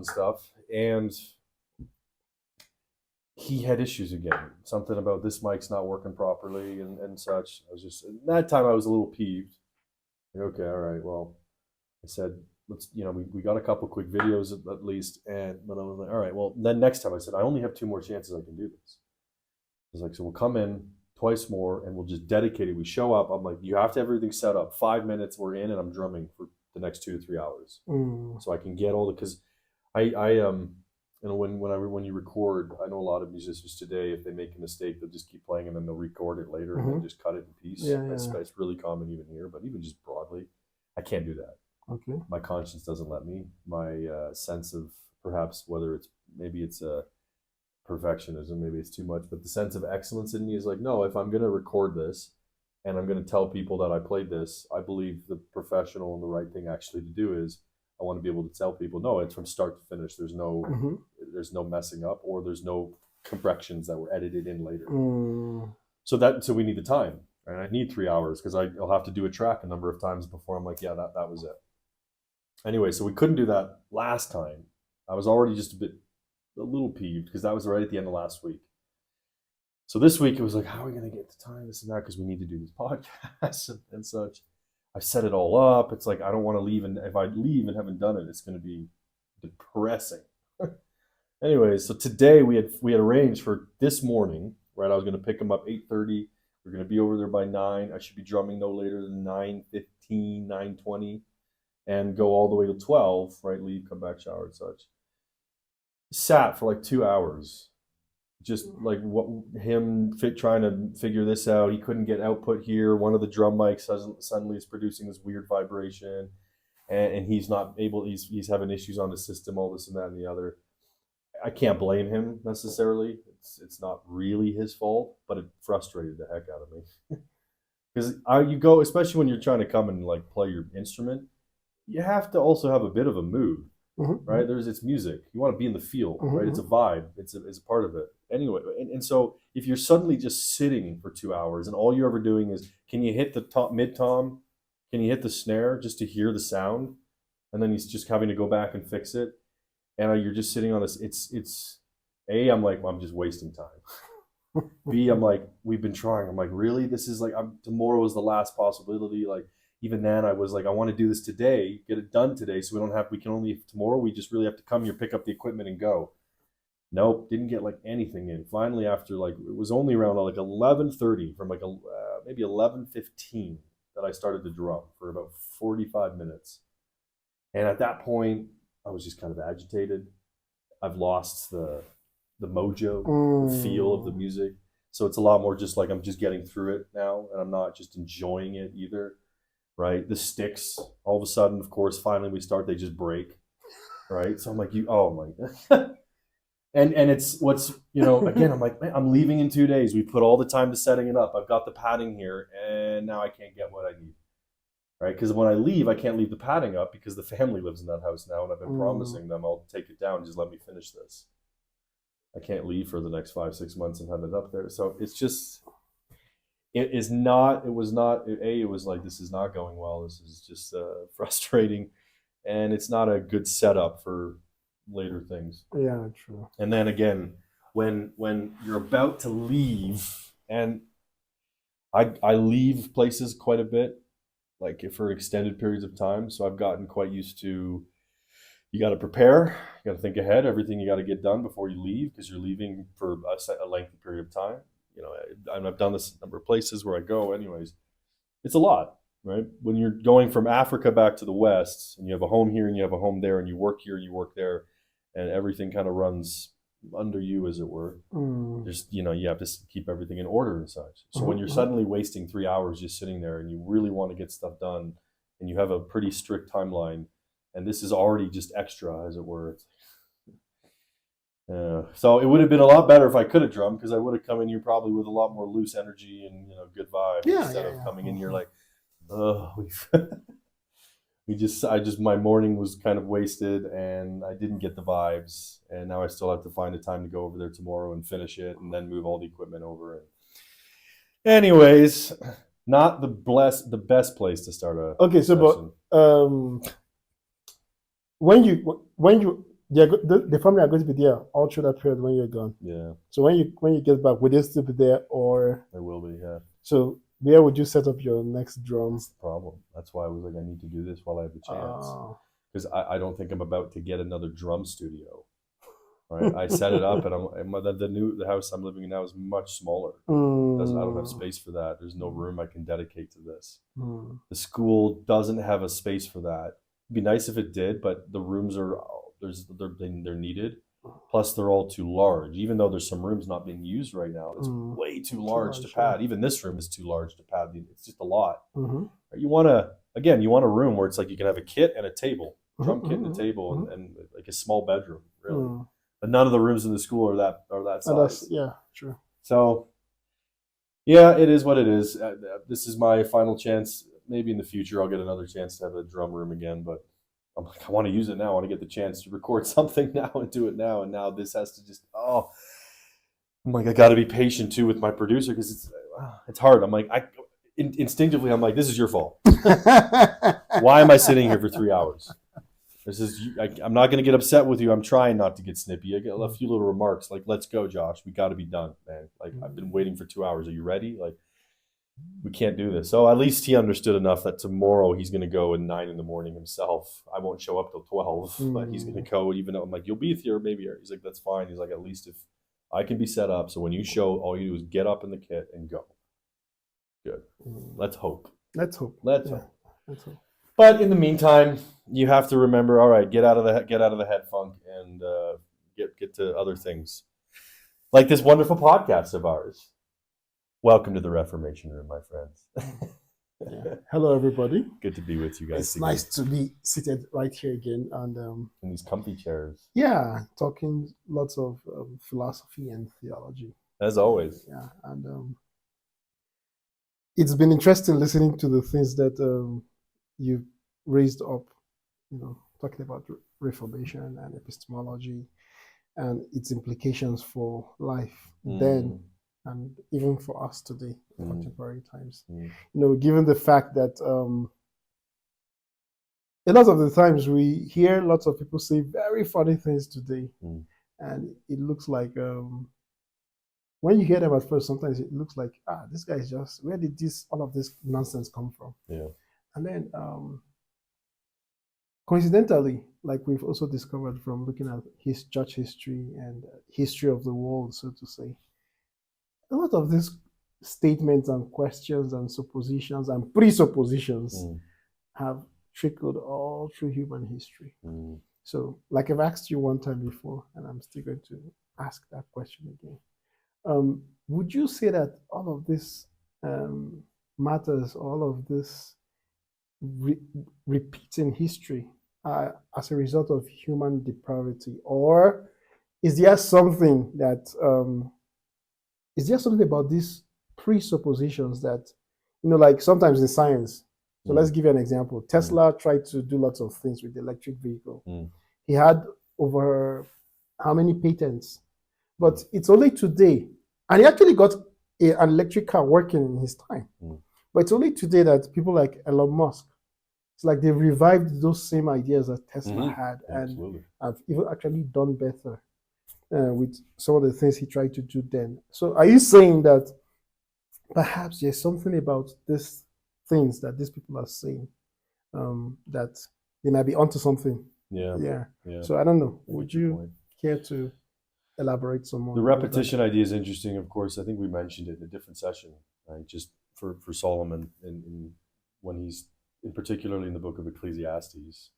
and stuff, and he had issues again. Something about this mic's not working properly and such. I was just that time I was a little peeved. Like, okay, all right, well, I said let's we got a couple quick videos at least, and but I was like, all right, well then next time I said I only have 2 more chances I can do this. I was like, so we'll come in twice more and we'll just dedicate it. We show up. I'm like, you have to have everything set up. 5 minutes, we're in, and I'm drumming for the next 2 to 3 hours, so I can get all the because when you record, I know a lot of musicians today, if they make a mistake, they'll just keep playing and then they'll record it later and then just cut it in piece. It's really common even here, but even just broadly, I can't do that. Okay. My conscience doesn't let me. My sense of perhaps whether it's a perfectionism, maybe it's too much, but the sense of excellence in me is like, no, if I'm going to record this and I'm going to tell people that I played this, I believe the professional and the right thing actually to do is I want to be able to tell people, no, it's from start to finish. There's no messing up, or there's no corrections that were edited in later. So we need the time, and I need 3 hours because I'll have to do a track a number of times before I'm like, yeah, that was it. Anyway, so we couldn't do that last time. I was already just a little peeved because that was right at the end of last week. So this week it was like, how are we going to get the time, this and that, because we need to do this podcast and such. I set it all up. It's like I don't want to leave, and if I leave and haven't done it, it's going to be depressing. Anyway, so today we had arranged for this morning, right? I was going to pick him up 8:30. We're going to be over there by 9. I should be drumming no later than 9:15, 9:20, and go all the way to 12. Right, leave, come back, shower, and such. Sat for like 2 hours. Just like trying to figure this out. He couldn't get output here. One of the drum mics suddenly is producing this weird vibration, and he's not able. He's having issues on the system. All this and that and the other. I can't blame him necessarily. It's not really his fault, but it frustrated the heck out of me. Because you go, especially when you're trying to come and like play your instrument, you have to also have a bit of a mood. Right, it's music. You want to be in the field, right? It's a vibe. It's a part of it. Anyway, and so if you're suddenly just sitting for 2 hours and all you're ever doing is, can you hit the mid tom? Can you hit the snare just to hear the sound? And then he's just having to go back and fix it. And you're just sitting on this. It's A, I'm like, well, I'm just wasting time. B, I'm like, we've been trying. I'm like, really? This is like, tomorrow is the last possibility. Like, even then I was like, I want to do this today, get it done today, so tomorrow we just really have to come here, pick up the equipment and go. Nope, didn't get like anything in. Finally, after like, it was only around like 11:30 from like maybe 11:15 that I started to drum for about 45 minutes. And at that point, I was just kind of agitated. I've lost the mojo, the feel of the music. So it's a lot more just like I'm just getting through it now, and I'm not just enjoying it either. Right, the sticks. All of a sudden, of course, finally we start. They just break. Right, so I'm like, oh my, and it's what's again. I'm like, man, I'm leaving in 2 days. We put all the time to setting it up. I've got the padding here, and now I can't get what I need. Right, because when I leave, I can't leave the padding up because the family lives in that house now, and I've been promising them I'll take it down. Just let me finish this. I can't leave for the next 5-6 months and have it up there. So it's just. It was like, this is not going well. This is just frustrating, and it's not a good setup for later things. Yeah, true. And then again, when you're about to leave, and I leave places quite a bit, like for extended periods of time. So I've gotten quite used to, you got to prepare, you got to think ahead, everything you got to get done before you leave, because you're leaving for a lengthy period of time. I've done this a number of places where I go anyways. It's a lot, right? When you're going from Africa back to the West, and you have a home here and you have a home there, and you work here and you work there, and everything kind of runs under you, as it were. There's, you have to keep everything in order and such. So when you're suddenly wasting 3 hours just sitting there and you really want to get stuff done, and you have a pretty strict timeline, and this is already just extra, as it were, so it would have been a lot better if I could have drummed, because I would have come in here probably with a lot more loose energy and good vibe, instead of coming in here like, my morning was kind of wasted and I didn't get the vibes, and now I still have to find a time to go over there tomorrow and finish it and then move all the equipment over. And anyways, not the best place to start a okay. So, session. but when you the family are going to be there all through that period when you're gone. Yeah, So when you get back, will they still be there, or I will be. Yeah, so where would you set up your next drum? that's the problem. That's why I was like, I need to do this while I have the chance, Uh, because I don't think I'm about to get another drum studio. Right, I set it up, and the house I'm living in now is much smaller. I don't have space for that. There's no room I can dedicate to this. The school doesn't have a space for that. It'd be nice if it did, but the rooms they're needed. Plus, they're all too large. Even though there's some rooms not being used right now, it's way too large to pad. yeah. Even this room is too large to pad. It's just a lot. Mhm. You want a room where it's like you can have a kit and a table, drum kit and a Mhm. table, and like a small bedroom, really. Mm. But none of the rooms in the school are that And size. yeah, true. So, yeah, it is what it is. This is my final chance. Maybe in the future I'll get another chance to have a drum room again, but I'm like, I want to use it now. I want to get the chance to record something now and do it now. And now this has to just, I'm like, I got to be patient too with my producer, because it's hard. I'm like, instinctively, I'm like, this is your fault. Why am I sitting here for 3 hours? I'm not going to get upset with you. I'm trying not to get snippy. I get a few little remarks like, let's go, Josh. We got to be done, man. Like, I've been waiting for 2 hours. Are you ready? Like, we can't do this. So at least he understood enough that tomorrow he's going to go at 9 a.m. himself. I won't show up till 12, but he's going to go, even though I'm like, you'll be here maybe. He's like, that's fine. He's like, at least if I can be set up, so when you show, all you do is get up in the kit and go. Good. Let's hope. Let's hope. Let's Yeah. hope. Let's hope. But in the meantime, you have to remember, all right, get out of the head funk and get to other things, like this wonderful podcast of ours. Welcome to the Reformation Room, my friends. Yeah. Hello, everybody. Good to be with you guys. It's again. nice to be seated right here again, and In these comfy chairs, talking lots of philosophy and theology. as always. Yeah, and it's been interesting listening to the things that you raised up, talking about Reformation and epistemology and its implications for life then and even for us today, in contemporary times. Given the fact that a lot of the times we hear lots of people say very funny things today, and it looks like when you hear them at first, sometimes it looks like, this guy is just, where did all of this nonsense come from? Yeah. And then coincidentally, like we've also discovered from looking at his church history and history of the world, so to say, a lot of these statements and questions and suppositions and presuppositions have trickled all through human history. So, like I've asked you one time before, and I'm still going to ask that question again. Would you say that all of this matters, all of this repeating history as a result of human depravity, or is there something about these presuppositions that, like sometimes in science? So let's give you an example. Tesla tried to do lots of things with the electric vehicle. He had over how many patents? But it's only today, and he actually got an electric car working in his time. But it's only today that people like Elon Musk, it's like they've revived those same ideas that Tesla had, and have even actually done better with some of the things he tried to do then. So are you saying that perhaps there's something about these things that these people are saying that they might be onto something? Yeah. So I don't know. Would you care to elaborate some more? The repetition idea is interesting, of course. I think we mentioned it in a different session, right? Just for Solomon, when he's, in particularly in the book of Ecclesiastes,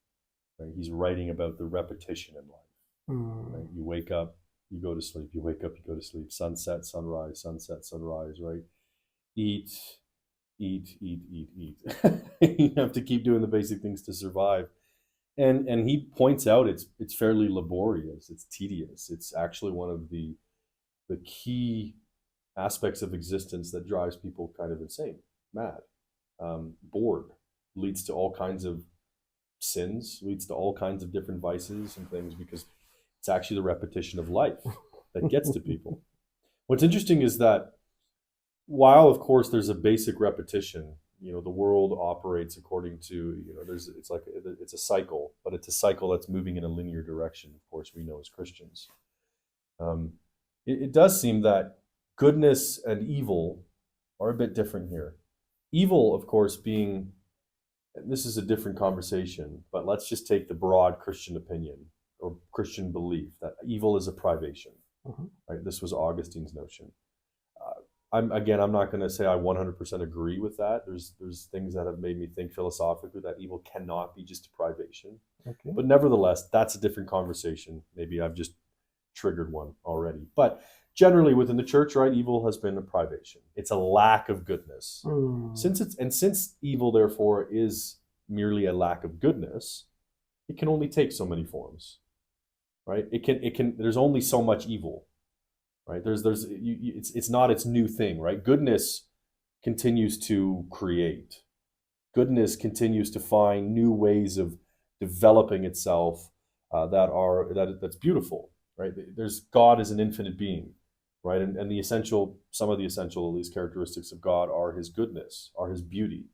right? He's writing about the repetition in life. Right? You wake up, you go to sleep. You wake up, you go to sleep. Sunset, sunrise, sunset, sunrise. Right? Eat. You have to keep doing the basic things to survive. And he points out it's fairly laborious, it's tedious. It's actually one of the key aspects of existence that drives people kind of insane, mad. Bored leads to all kinds of sins, leads to all kinds of different vices and things, because it's actually the repetition of life that gets to people. What's interesting is that while, of course, there's a basic repetition, the world operates according to, it's a cycle, but it's a cycle that's moving in a linear direction. Of course, we know as Christians, it does seem that goodness and evil are a bit different here. Evil, of course, being, this is a different conversation, but let's just take the broad Christian opinion or Christian belief that evil is a privation. Right? This was Augustine's notion. I'm not going to say I 100% agree with that. There's things that have made me think philosophically that evil cannot be just a privation. Okay. But nevertheless, that's a different conversation. Maybe I've just triggered one already. But generally within the church, right, evil has been a privation. It's a lack of goodness. Since evil therefore is merely a lack of goodness, it can only take so many forms. Right? It can there's only so much evil. Right? It's not its new thing, right? Goodness continues to create. Goodness continues to find new ways of developing itself that's beautiful, right? God is an infinite being, right? And some of the essential, at least, characteristics of God are his goodness, are his beauty,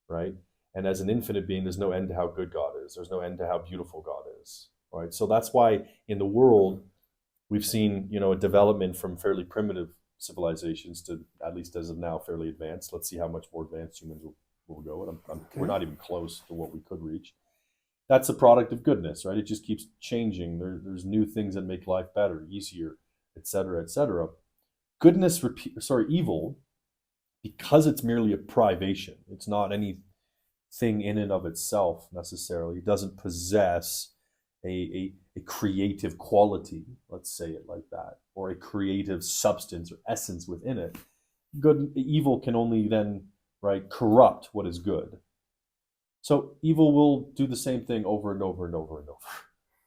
right? And as an infinite being, there's no end to how good God is. There's no end to how beautiful God is, right? So that's why in the world, we've seen, a development from fairly primitive civilizations to, at least as of now, fairly advanced. Let's see how much more advanced humans will go. We're not even close to what we could reach. That's a product of goodness, right? It just keeps changing. There's new things that make life better, easier, et cetera, et cetera. Evil, because it's merely a privation. It's not anything in and of itself necessarily. It doesn't possess a creative quality, let's say it like that, or a creative substance or essence within it. Evil can only then, right, corrupt what is good. So evil will do the same thing over and over and over and over,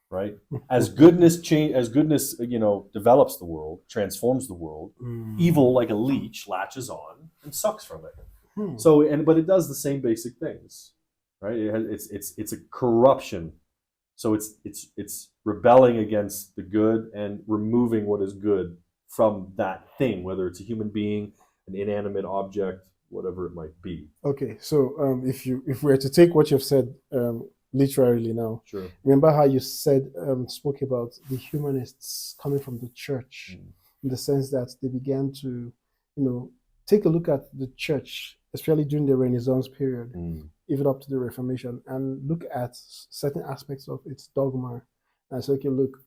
right? As goodness develops the world, transforms the world, evil, like a leech, latches on and sucks from it. But it does the same basic things, right? It's a corruption. So it's rebelling against the good and removing what is good from that thing, whether it's a human being, an inanimate object, whatever it might be. Okay, so if we were to take what you've said literally now, sure. Remember how you spoke about the humanists coming from the church, in the sense that they began to, take a look at the church, especially during the Renaissance period, even up to the Reformation, and look at certain aspects of its dogma. And say, okay, look,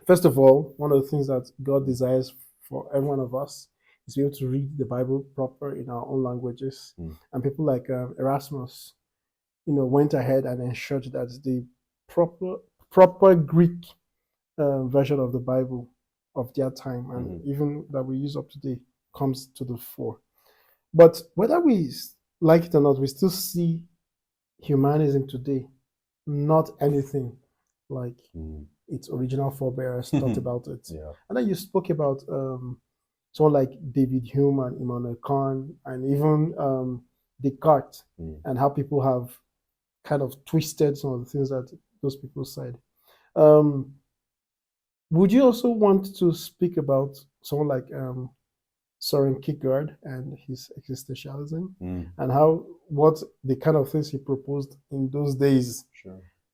first of all, one of the things that God desires for every one of us is to be able to read the Bible proper in our own languages. And people like Erasmus, went ahead and ensured that the proper Greek version of the Bible of their time, and even that we use up today, comes to the fore. But whether we like it or not, we still see humanism today not anything like its original forebears thought about it. Yeah. And then you spoke about someone like David Hume and Immanuel Kant and even Descartes, and how people have kind of twisted some of the things that those people said. Would you also want to speak about someone like Søren Kierkegaard and his existentialism, and how what the kind of things he proposed in those days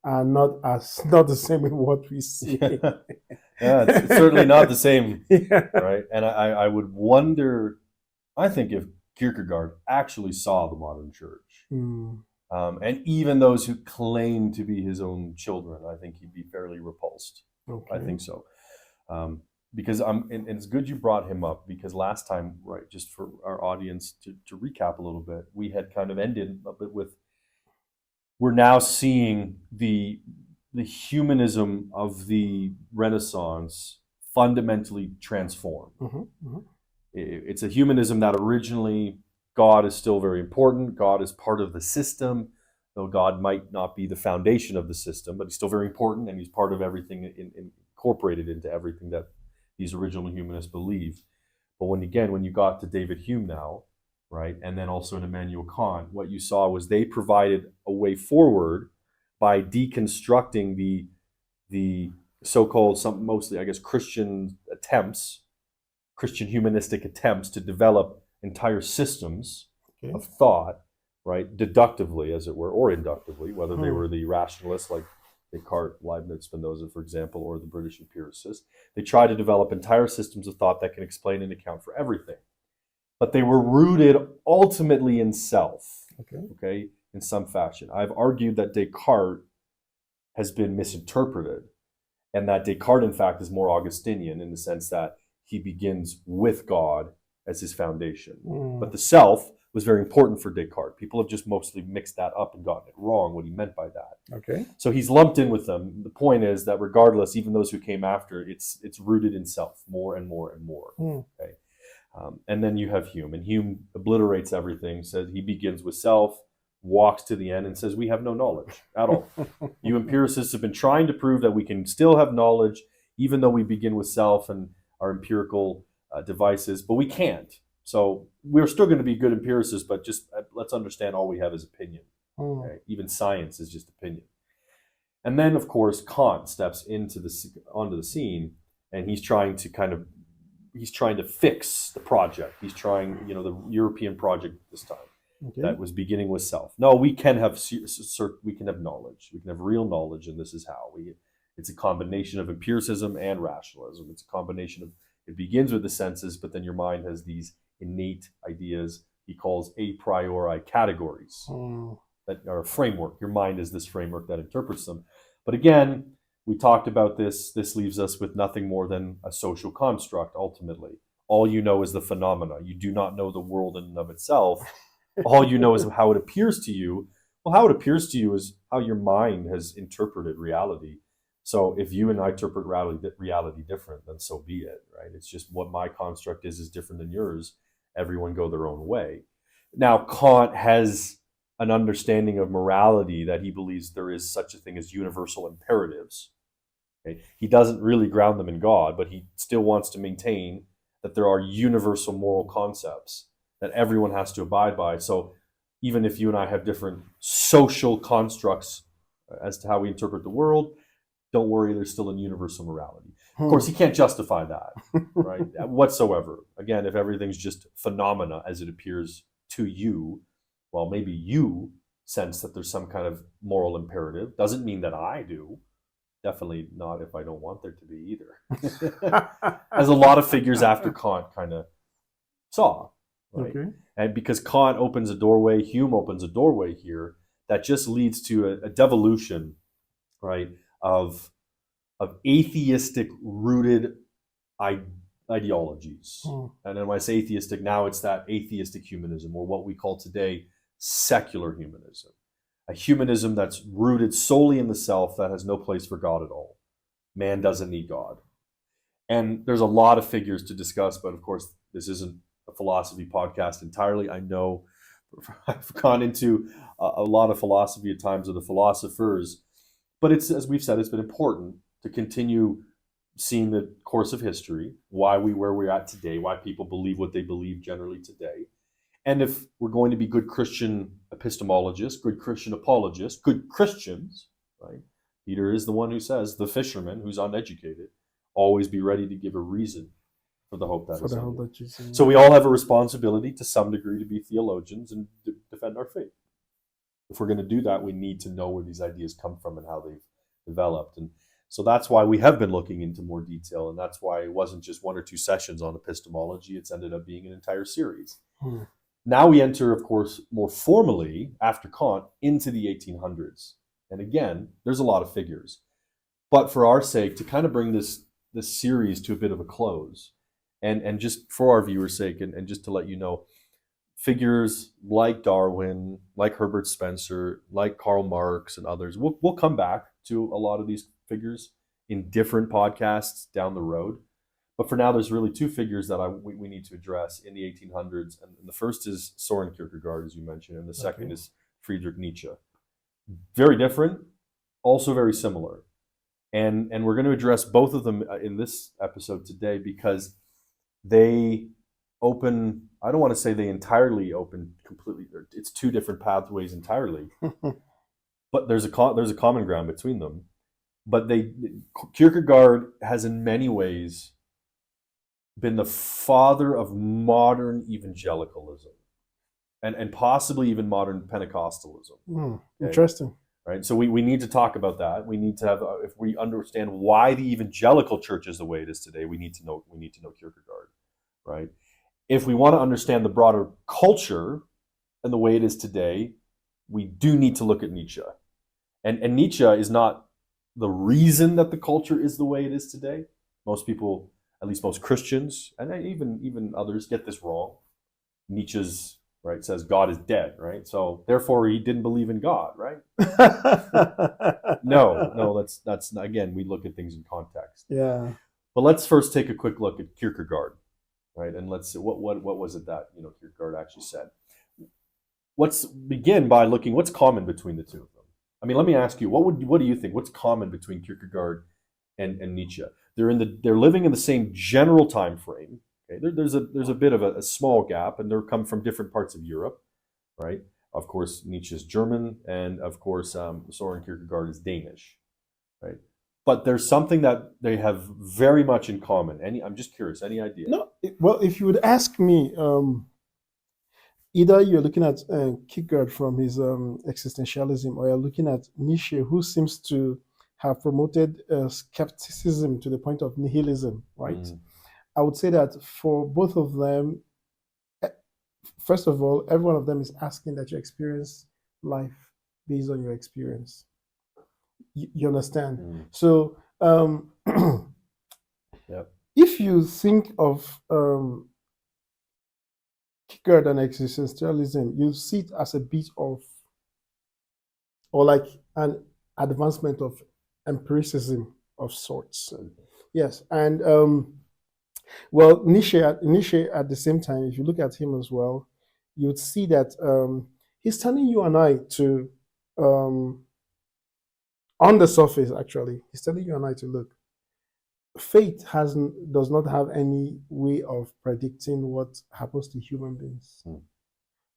are not the same in what we see? Yeah, it's certainly not the same, right? And I would wonder, I think if Kierkegaard actually saw the modern church, and even those who claim to be his own children, I think he'd be fairly repulsed. Okay. I think so. Because and it's good you brought him up, because last time, right, just for our audience to recap a little bit, we had kind of ended a bit with, we're now seeing the humanism of the Renaissance fundamentally transform. It's a humanism that originally, God is still very important. God is part of the system, though God might not be the foundation of the system, but he's still very important, and he's part of everything, incorporated into everything that these original humanists believe. But when you got to David Hume now, right, and then also in Immanuel Kant, what you saw was they provided a way forward by deconstructing the so-called, mostly, I guess, Christian humanistic attempts to develop entire systems Okay. of thought, right, deductively, as it were, or inductively, whether they were the rationalists like Descartes, Leibniz, Spinoza, for example, or the British empiricists. They try to develop entire systems of thought that can explain and account for everything. But they were rooted ultimately in self, okay, in some fashion. I've argued that Descartes has been misinterpreted, and that Descartes, in fact, is more Augustinian in the sense that he begins with God as his foundation. But the self was very important for Descartes. People have just mostly mixed that up and gotten it wrong, what he meant by that. Okay. So he's lumped in with them. The point is that regardless, even those who came after, it's rooted in self more and more and more. Okay. And then you have Hume, and Hume obliterates everything, says he begins with self, walks to the end, and says we have no knowledge at all. You empiricists have been trying to prove that we can still have knowledge, even though we begin with self and our empirical devices, but we can't. So we're still going to be good empiricists, but just let's understand all we have is opinion. Okay? Even science is just opinion. And then, of course, Kant steps onto the scene, and he's trying to fix the project. He's trying, the European project this time that was beginning with self. No, we can have knowledge. We can have real knowledge, and this is how it's a combination of empiricism and rationalism. It's a combination of, it begins with the senses, but then your mind has these innate ideas he calls a priori categories that are a framework. Your mind is this framework that interprets them. But again, we talked about this. This leaves us with nothing more than a social construct, ultimately. All you know is the phenomena. You do not know the world in and of itself. All you know is how it appears to you. Well, how it appears to you is how your mind has interpreted reality. So if you and I interpret reality different, then so be it, right? It's just what my construct is different than yours. Everyone go their own way. Now, Kant has an understanding of morality that he believes there is such a thing as universal imperatives. Okay? He doesn't really ground them in God, but he still wants to maintain that there are universal moral concepts that everyone has to abide by. So even if you and I have different social constructs as to how we interpret the world, don't worry, there's still a universal morality. Of course, he can't justify that, right, whatsoever. Again, if everything's just phenomena as it appears to you, well, maybe you sense that there's some kind of moral imperative. Doesn't mean that I do. Definitely not if I don't want there to be either. As a lot of figures after Kant kind of saw, right? Okay. And because Kant opens a doorway, Hume opens a doorway here that just leads to a devolution, right, of atheistic rooted ideologies. And then when I say atheistic, now it's that atheistic humanism, or what we call today secular humanism. A humanism that's rooted solely in the self, that has no place for God at all. Man doesn't need God. And there's a lot of figures to discuss, but of course, this isn't a philosophy podcast entirely. I know I've gone into a lot of philosophy at times of the philosophers, but it's, as we've said, it's been important to continue seeing the course of history, where we're at today, why people believe what they believe generally today. And if we're going to be good Christian epistemologists, good Christian apologists, good Christians, right? Peter is the one who says, the fisherman who's uneducated, always be ready to give a reason for the hope that is in you. So we all have a responsibility to some degree to be theologians and defend our faith. If we're going to do that, we need to know where these ideas come from and how they've developed. And so that's why we have been looking into more detail, and that's why it wasn't just 1 or 2 sessions on epistemology. It's ended up being an entire series. Now we enter, of course, more formally, after Kant, into the 1800s. And again, there's a lot of figures. But for our sake, to kind of bring this series to a bit of a close, and just for our viewers' sake, and just to let you know, figures like Darwin, like Herbert Spencer, like Karl Marx and others, we'll come back to a lot of these figures in different podcasts down the road. But for now, there's really 2 figures that we need to address in the 1800s. And the first is Soren Kierkegaard, as you mentioned, and the second is Friedrich Nietzsche. Very different, also very similar. And we're going to address both of them in this episode today because they open, I don't want to say they entirely open completely, it's 2 different pathways entirely, but there's a common ground between them. But Kierkegaard has in many ways been the father of modern evangelicalism. and possibly even modern Pentecostalism. Okay. Interesting. Right. So we need to talk about that. We need to have, if we understand why the evangelical church is the way it is today, we need to know Kierkegaard. Right. If we want to understand the broader culture and the way it is today, we do need to look at Nietzsche. And Nietzsche is not the reason that the culture is the way it is today. Most people, at least most Christians, and even others, get this wrong. Nietzsche's right says God is dead, right? So therefore he didn't believe in God, right? No, that's again, we look at things in context. Yeah. But let's first take a quick look at Kierkegaard, right? And let's see what was it that Kierkegaard actually said. Let's begin by looking what's common between the two of them. I mean, let me ask you, what do you think? What's common between Kierkegaard and Nietzsche? They're living in the same general time frame. Okay, there's a bit of a small gap, and they come from different parts of Europe, right? Of course, Nietzsche is German, and of course, Soren Kierkegaard is Danish, right? But there's something that they have very much in common. I'm just curious, any idea? No, well, if you would ask me, either you're looking at Kierkegaard from his existentialism, or you're looking at Nietzsche, who seems to have promoted skepticism to the point of nihilism, right? I would say that for both of them, first of all, every one of them is asking that you experience life based on your experience. You understand? So yep. If you think of Kierkegaard and existentialism, you see it as a bit of, or like an advancement of empiricism of sorts. Yes, and well, Nietzsche at the same time, if you look at him as well, you'd see that he's telling you and I to, on the surface, actually, he's telling you and I to look. Fate does not have any way of predicting what happens to human beings.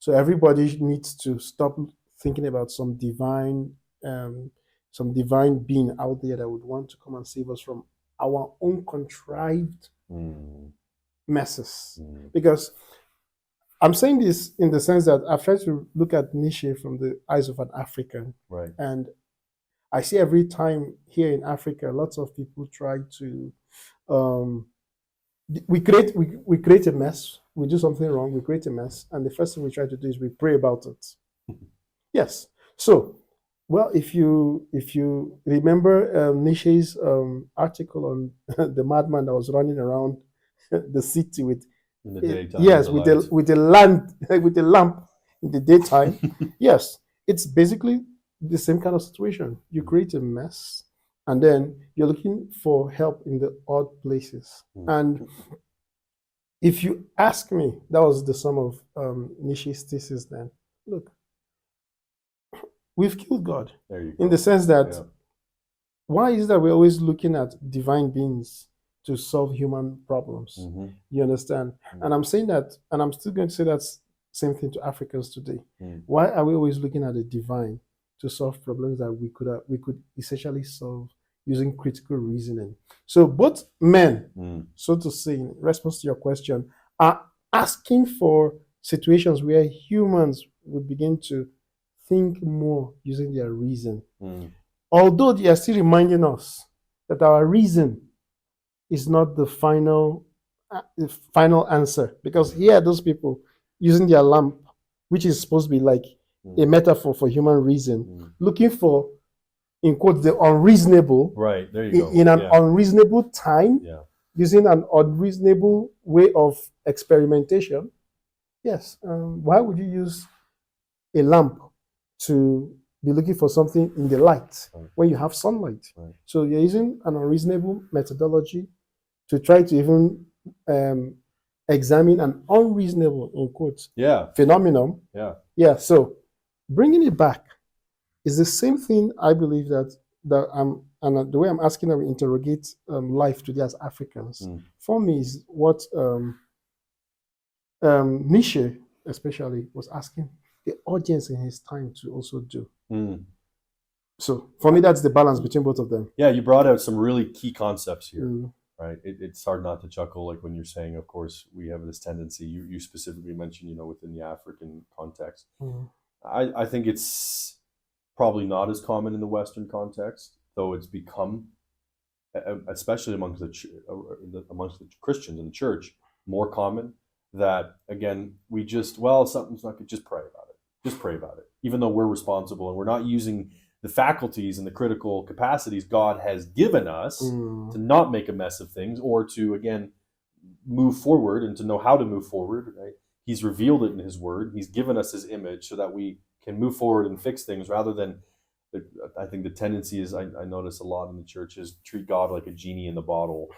So everybody needs to stop thinking about some divine being out there that would want to come and save us from our own contrived messes. Because I'm saying this in the sense that I've tried to look at Nietzsche from the eyes of an African. Right. And I see every time here in Africa, lots of people try to, we create a mess. We do something wrong, we create a mess. And the first thing we try to do is we pray about it. Yes. So, well, if you remember Nietzsche's article on the madman that was running around the city with, in the daytime, yes, with the lamp in the daytime. Yes, it's basically the same kind of situation. You create a mess, and then you're looking for help in the odd places. And if you ask me, that was the sum of Nietzsche's thesis. Then look, we've killed God. There you go. In the sense that, why is that we're always looking at divine beings to solve human problems? You understand? And I'm saying that, and I'm still going to say that's same thing to Africans today. Why are we always looking at the divine to solve problems that we could essentially solve using critical reasoning? So both men, so to say, in response to your question, are asking for situations where humans would begin to think more using their reason. Although they are still reminding us that our reason is not the final answer. Because here, those people using their lamp, which is supposed to be like a metaphor for human reason, looking for, in quotes, the unreasonable, right, there you go. in an unreasonable time, using an unreasonable way of experimentation. Yes, why would you use a lamp to be looking for something in the light when you have sunlight? So you're using an unreasonable methodology to try to even examine an unreasonable, in quotes, phenomenon. So bringing it back is the same thing. I believe that and the way I'm asking that we interrogate life today as Africans, for me, is what Nietzsche especially was asking the audience in his time to also do. So for me, that's the balance between both of them. Yeah, you brought out some really key concepts here, right? It's hard not to chuckle, like when you're saying, of course, we have this tendency. You specifically mentioned, within the African context. Mm. I think it's probably not as common in the Western context, though it's become, especially amongst the Christians in the church, more common. That again, we just something's not good. Just pray about it. Just pray about it. Even though we're responsible and we're not using the faculties and the critical capacities God has given us to not make a mess of things, or to again move forward and to know how to move forward. Right? He's revealed it in His Word. He's given us His image so that we can move forward and fix things, rather than. I think the tendency is, I notice a lot in the church, is treat God like a genie in the bottle,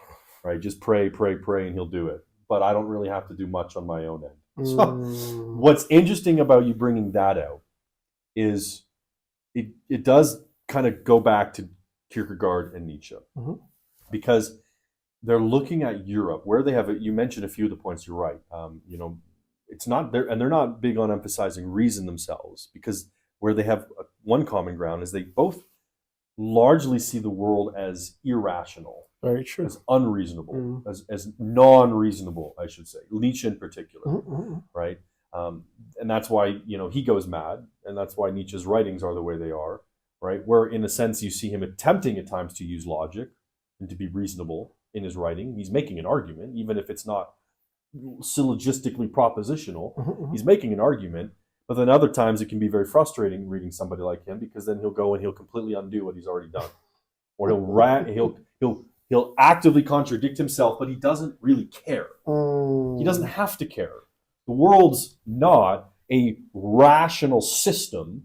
right? Just pray, pray, pray, and He'll do it. But I don't really have to do much on my own end. So what's interesting about you bringing that out is it does kind of go back to Kierkegaard and Nietzsche, because they're looking at Europe, where they have you mentioned a few of the points. You're right. It's not there, and they're not big on emphasizing reason themselves, because where they have one common ground is they both largely see the world as irrational, very true, as unreasonable, as non-reasonable, I should say. Nietzsche in particular, right? And that's why he goes mad, and that's why Nietzsche's writings are the way they are, right? Where in a sense you see him attempting at times to use logic and to be reasonable in his writing. He's making an argument, even if it's not syllogistically propositional. He's making an argument. But then other times it can be very frustrating reading somebody like him, because then he'll go and he'll completely undo what he's already done, or he'll actively contradict himself, but he doesn't really care. He doesn't have to care. The world's not a rational system,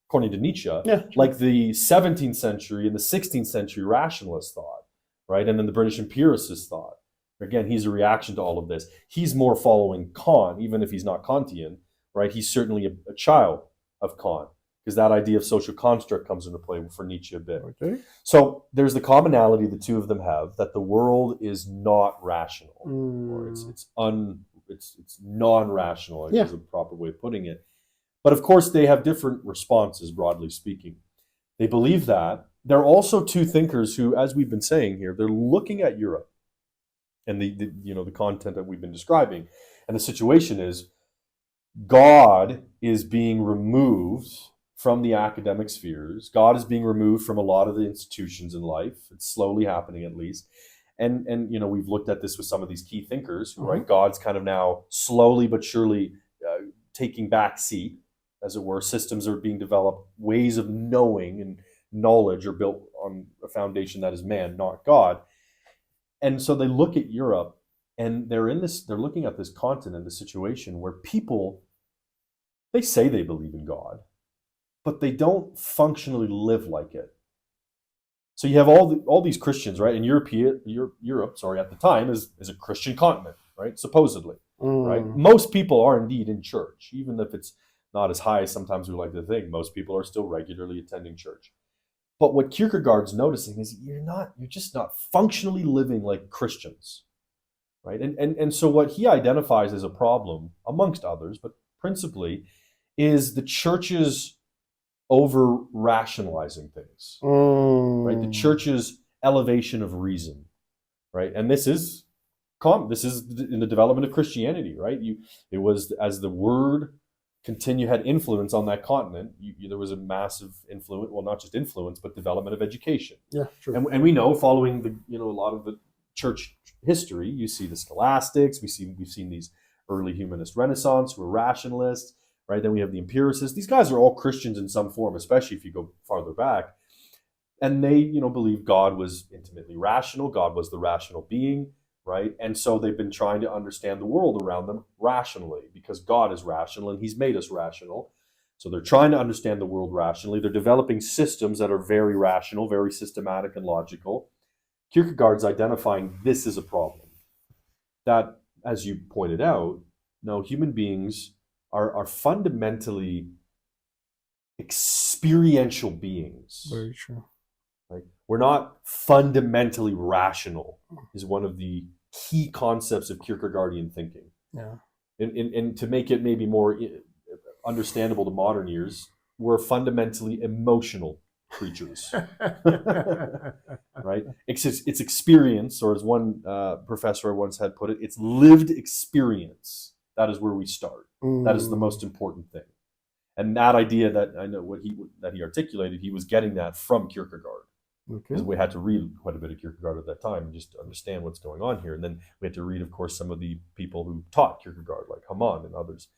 according to Nietzsche, like the 17th century and the 16th century rationalists thought, right? And then the British empiricists thought. Again, he's a reaction to all of this. He's more following Kant, even if he's not Kantian. Right, he's certainly a child of Kant, because that idea of social construct comes into play for Nietzsche a bit. Okay. So there's the commonality the two of them have, that the world is not rational, or it's non-rational, I guess is a proper way of putting it. But of course, they have different responses, broadly speaking. They believe that. They're also two thinkers who, as we've been saying here, they're looking at Europe and the content that we've been describing, and the situation is, God is being removed from the academic spheres. God is being removed from a lot of the institutions in life. It's slowly happening, at least. And we've looked at this with some of these key thinkers, right? God's kind of now slowly but surely taking back seat, as it were. Systems are being developed. Ways of knowing and knowledge are built on a foundation that is man, not God. And so they look at Europe, and they're looking at this continent, the situation where people, they say they believe in God, but they don't functionally live like it. So you have all these Christians, right? And Europe, at the time is a Christian continent, right? Supposedly, right? Most people are indeed in church, even if it's not as high as sometimes we like to think. Most people are still regularly attending church. But what Kierkegaard's noticing is you're just not functionally living like Christians. Right, and so what he identifies as a problem, amongst others, but principally, is the church's over-rationalizing things. Right, the church's elevation of reason. Right, and this is in the development of Christianity. Right, it was as the word had influence on that continent. There was a massive influence, well, not just influence, but development of education. Yeah, true. And we know, following a lot of the church history, you see the scholastics, we've seen these early humanist Renaissance who are rationalists, right? Then we have the empiricists. These guys are all Christians in some form, especially if you go farther back. And they, believe God was intimately rational. God was the rational being, right? And so they've been trying to understand the world around them rationally, because God is rational and He's made us rational. So they're trying to understand the world rationally. They're developing systems that are very rational, very systematic and logical. Kierkegaard's identifying this is a problem. That, as you pointed out, no, human beings are fundamentally experiential beings. Very true. Right? We're not fundamentally rational, is one of the key concepts of Kierkegaardian thinking. Yeah. And to make it maybe more understandable to modern ears, we're fundamentally emotional creatures. Right? It's experience, or as one professor once had put it, it's lived experience. That is where we start. That is the most important thing. And that idea that I know that he articulated, he was getting that from Kierkegaard. Okay. Because we had to read quite a bit of Kierkegaard at that time and just to understand what's going on here. And then we had to read, of course, some of the people who taught Kierkegaard, like Hamann and others.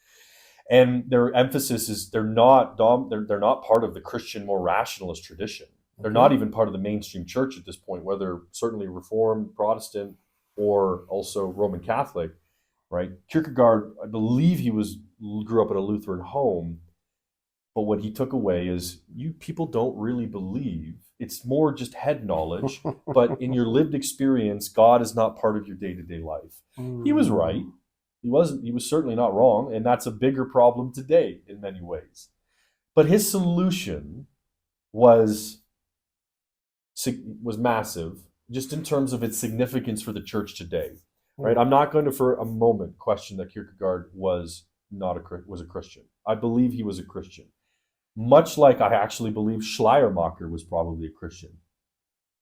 And their emphasis is they're not part of the Christian, more rationalist tradition. They're not even part of the mainstream church at this point, whether certainly Reformed, Protestant, or also Roman Catholic, right? Kierkegaard, I believe he grew up in a Lutheran home, but what he took away is you people don't really believe. It's more just head knowledge, but in your lived experience, God is not part of your day-to-day life. He was right. He was certainly not wrong, and that's a bigger problem today in many ways. But his solution was massive, just in terms of its significance for the church today. Right? I'm not going to for a moment question that Kierkegaard was a Christian. I believe he was a Christian. Much like I actually believe Schleiermacher was probably a Christian.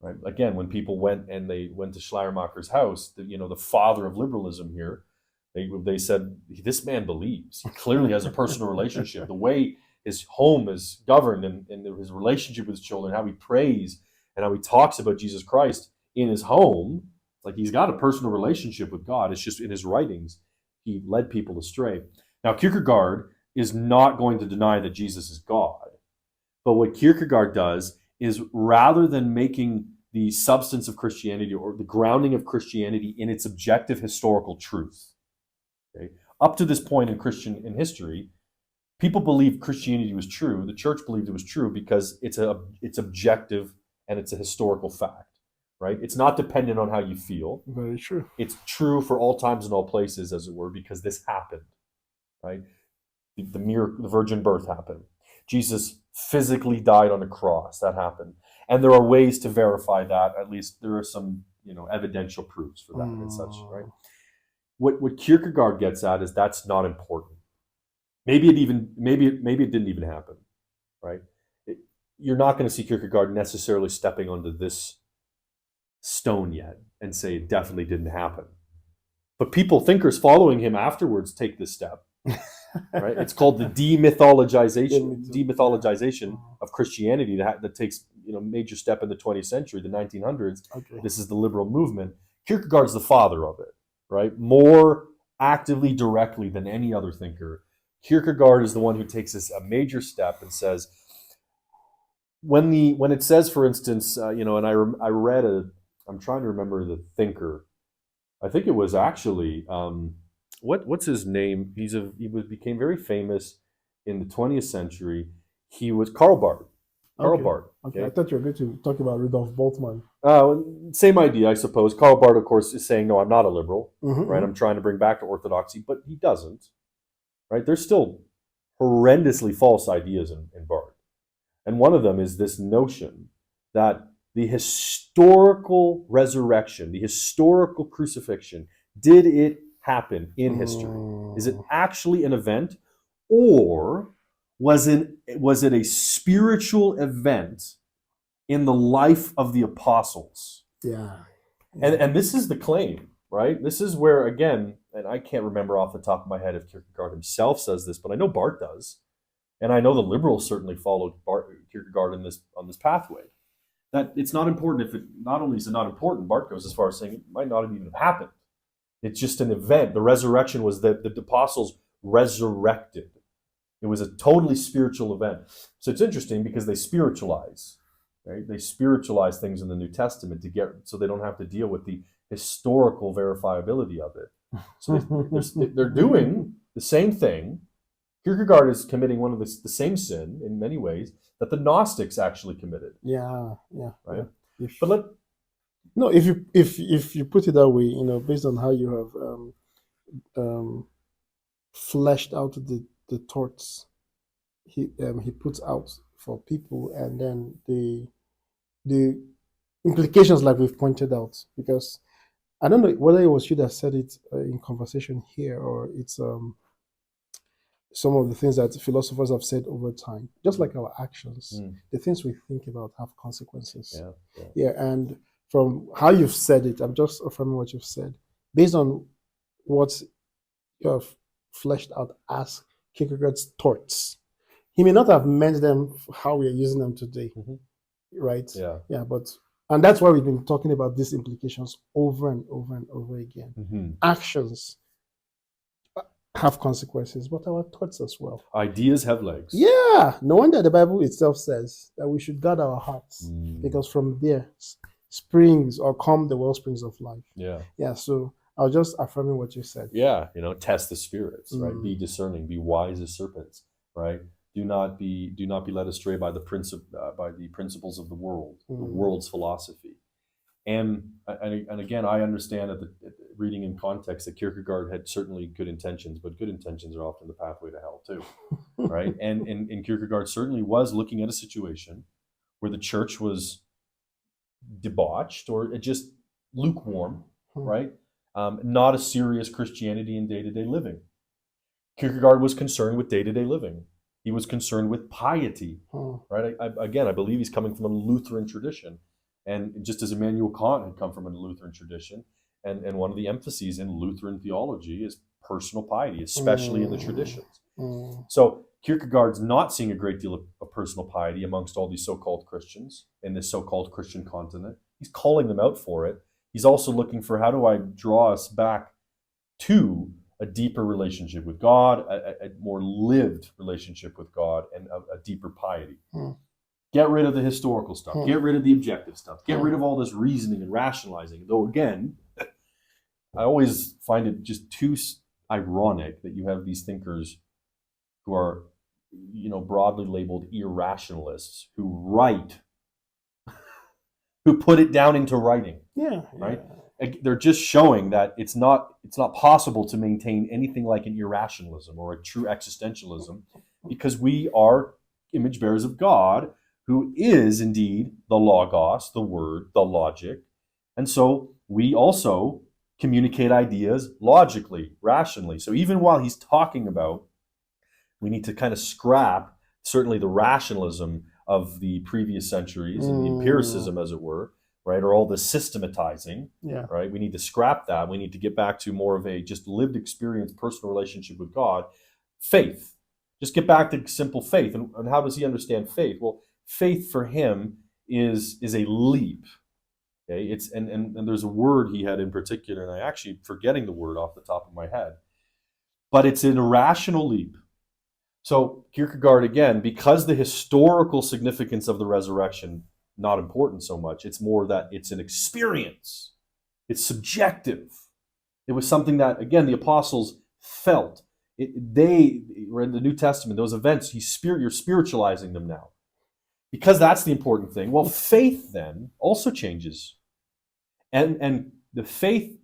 Right? Again, when people went to Schleiermacher's house, the father of liberalism here, they said, this man believes. He clearly has a personal relationship. The way his home is governed and his relationship with his children, how he prays and how he talks about Jesus Christ in his home, like he's got a personal relationship with God. It's just in his writings, he led people astray. Now, Kierkegaard is not going to deny that Jesus is God. But what Kierkegaard does is, rather than making the substance of Christianity or the grounding of Christianity in its objective historical truth, okay, up to this point in history, people believed Christianity was true. The church believed it was true because it's objective and it's a historical fact. Right? It's not dependent on how you feel. Very true. It's true for all times and all places, as it were, because this happened. Right? The virgin birth happened. Jesus physically died on a cross. That happened. And there are ways to verify that. At least there are some, evidential proofs for that and such, right? What Kierkegaard gets at is that's not important. Maybe it didn't even happen, right? You're not going to see Kierkegaard necessarily stepping onto this stone yet and say it definitely didn't happen. But thinkers following him afterwards take this step. Right? It's called the demythologization of Christianity that takes major step in the 20th century, the 1900s. Okay. This is the liberal movement. Kierkegaard's the father of it, right? More actively, directly than any other thinker. Kierkegaard is the one who takes a major step and says, when it says, for instance, and I read I'm trying to remember the thinker. I think it was actually. What's his name? He became very famous in the 20th century. He was Karl Barth. Karl Barth. Okay, I thought you were going to talk about Rudolf Bultmann. Same idea, I suppose. Karl Barth, of course, is saying, no, I'm not a liberal, right? I'm trying to bring back to orthodoxy, but he doesn't, right? There's still horrendously false ideas in Barth. And one of them is this notion that the historical resurrection, the historical crucifixion, did it happen in history? Is it actually an event, or was it a spiritual event in the life of the apostles? Yeah. And this is the claim, right? This is where, again, and I can't remember off the top of my head if Kierkegaard himself says this, but I know Barth does, and I know the liberals certainly followed Kierkegaard on this pathway. That it's not important if it not only is it not important, Barth goes as far as saying it might not have even happened. It's just an event. The resurrection was that the apostles resurrected. It was a totally spiritual event. So it's interesting because they spiritualize, right? They spiritualize things in the New Testament so they don't have to deal with the historical verifiability of it. So they're doing the same thing. Kierkegaard is committing one of the same sin in many ways that the Gnostics actually committed. Yeah. Right. Yeah. But if you put it that way, based on how you have fleshed out the thoughts he puts out for people, and then the implications, like we've pointed out, because I don't know whether it was you that said it in conversation here, or it's some of the things that philosophers have said over time, just like our actions, Mm. the things we think about have consequences. Yeah. Yeah. Yeah, and from how you've said it, I'm just affirming what you've said. Based on what you have fleshed out as Kierkegaard's thoughts, he may not have meant them how we are using them today, Mhm. right? Yeah. Yeah, and that's why we've been talking about these implications over and over and over again. Mhm. Actions have consequences, but our thoughts as well. Ideas have legs. Yeah, no wonder the Bible itself says that we should guard our hearts Mm. because from there springs or come the well springs of life. Yeah. Yeah, so I was just affirming what you said. Yeah. Test the spirits, right? Mm. Be discerning. Be wise as serpents, right? Do not be led astray by the principles of the world, the world's philosophy. And again, I understand reading in context that Kierkegaard had certainly good intentions, but good intentions are often the pathway to hell too, right? and Kierkegaard certainly was looking at a situation where the church was debauched or just lukewarm, right? Not a serious Christianity in day-to-day living. Kierkegaard was concerned with day-to-day living. He was concerned with piety, right? I believe he's coming from a Lutheran tradition. And just as Immanuel Kant had come from a Lutheran tradition, and one of the emphases in Lutheran theology is personal piety, especially in the traditions. So Kierkegaard's not seeing a great deal of personal piety amongst all these so-called Christians in this so-called Christian continent. He's calling them out for it. He's also looking for, how do I draw us back to a deeper relationship with God, a more lived relationship with God, and a deeper piety. Get rid of the historical stuff. Get rid of the objective stuff. Get rid of all this reasoning and rationalizing. Though again, I always find it just too ironic that you have these thinkers who are, broadly labeled irrationalists, who write, who put it down into writing. Yeah. Right? They're just showing that it's not possible to maintain anything like an irrationalism or a true existentialism, because we are image bearers of God, who is indeed the Logos, the Word, the logic. And so we also communicate ideas logically, rationally. So even while he's talking about, we need to kind of scrap certainly the rationalism of the previous centuries and the empiricism, as it were, right? Or all the systematizing, right? We need to scrap that. We need to get back to more of a just lived experience, personal relationship with God. Faith. Just get back to simple faith. And how does he understand faith? Well, faith for him is a leap. Okay, it's and there's a word he had in particular, and I actually forgetting the word off the top of my head, but it's an irrational leap. So Kierkegaard, again, because the historical significance of the resurrection not important so much, it's more that it's an experience. It's subjective. It was something that, again, the apostles felt. They were in the New Testament, those events, you're spiritualizing them now. Because that's the important thing. Well, faith then also changes. And the faith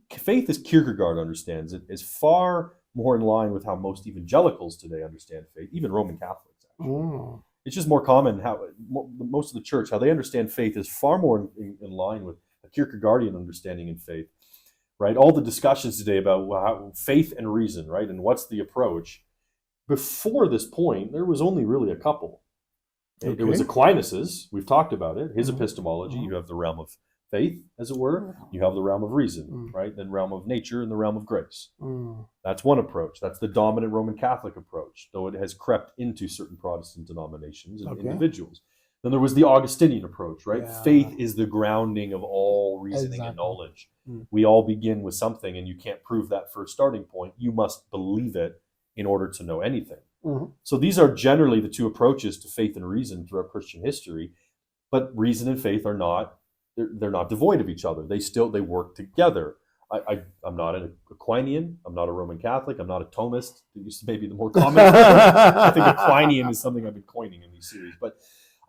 as Kierkegaard understands it is far more in line with how most evangelicals today understand faith, even Roman Catholics, actually. It's just more common how most of the church, how they understand faith is far more in line with a Kierkegaardian understanding in faith, right? All the discussions today about how faith and reason, right? And what's the approach? Before this point, there was only really a couple. Okay. It was Aquinas's, we've talked about it, his epistemology. You have the realm of faith, as it were. You have the realm of reason, right? Then realm of nature and the realm of grace. That's one approach. That's the dominant Roman Catholic approach, though it has crept into certain Protestant denominations and individuals. Then there was the Augustinian approach, right? Yeah. Faith is the grounding of all reasoning and knowledge. We all begin with something, and you can't prove that first starting point. You must believe it in order to know anything. So these are generally the two approaches to faith and reason throughout Christian history, but reason and faith are not, they're not devoid of each other. They work together. I'm not an Aquinian. I'm not a Roman Catholic. I'm not a Thomist. It used to maybe the more common. I think Aquinian is something I've been coining in these series, but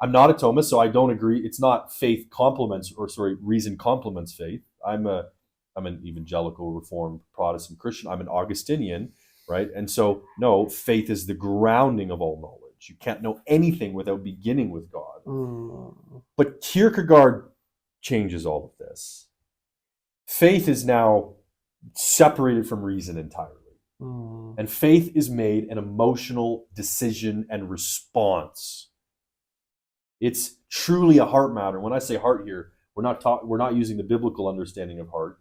I'm not a Thomist, so I don't agree. It's not reason complements faith. I'm an evangelical Reformed Protestant Christian. I'm an Augustinian, right? And so, no, faith is the grounding of all knowledge. You can't know anything without beginning with God. But Kierkegaard changes all of this. Faith is now separated from reason entirely. And faith is made an emotional decision and response. It's truly a heart matter. When I say heart here, we're not using the biblical understanding of heart,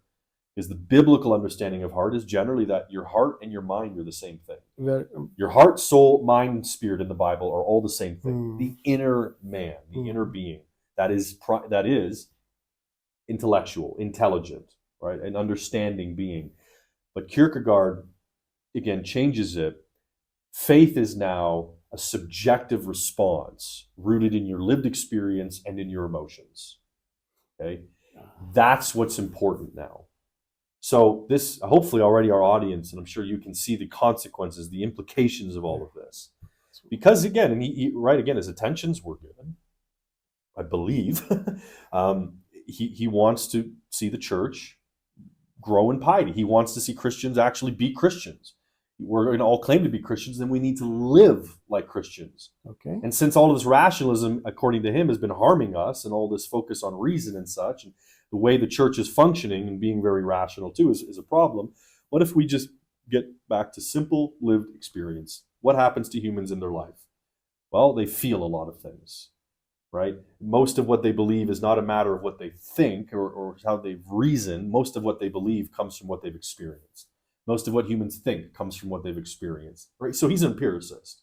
because the biblical understanding of heart is generally that your heart and your mind are the same thing. Your heart, soul, mind, and spirit in the Bible are all the same thing. The inner man, the inner being, that is intellectual, intelligent, right? An understanding being. But Kierkegaard, again, changes it. Faith is now a subjective response rooted in your lived experience and in your emotions. Okay? That's what's important now. So this, hopefully already our audience, and I'm sure you can see the consequences, the implications of all of this. Because again, and his attentions were given, I believe. He wants to see the church grow in piety. He wants to see Christians actually be Christians. We're going to all claim to be Christians, then we need to live like Christians. Okay. And since all of this rationalism, according to him, has been harming us, and all this focus on reason and such, and the way the church is functioning and being very rational too is a problem, what if we just get back to simple lived experience? What happens to humans in their life? Well, they feel a lot of things, right? Most of what they believe is not a matter of what they think or how they've reasoned. Most of what they believe comes from what they've experienced. Most of what humans think comes from what they've experienced, right? So he's an empiricist,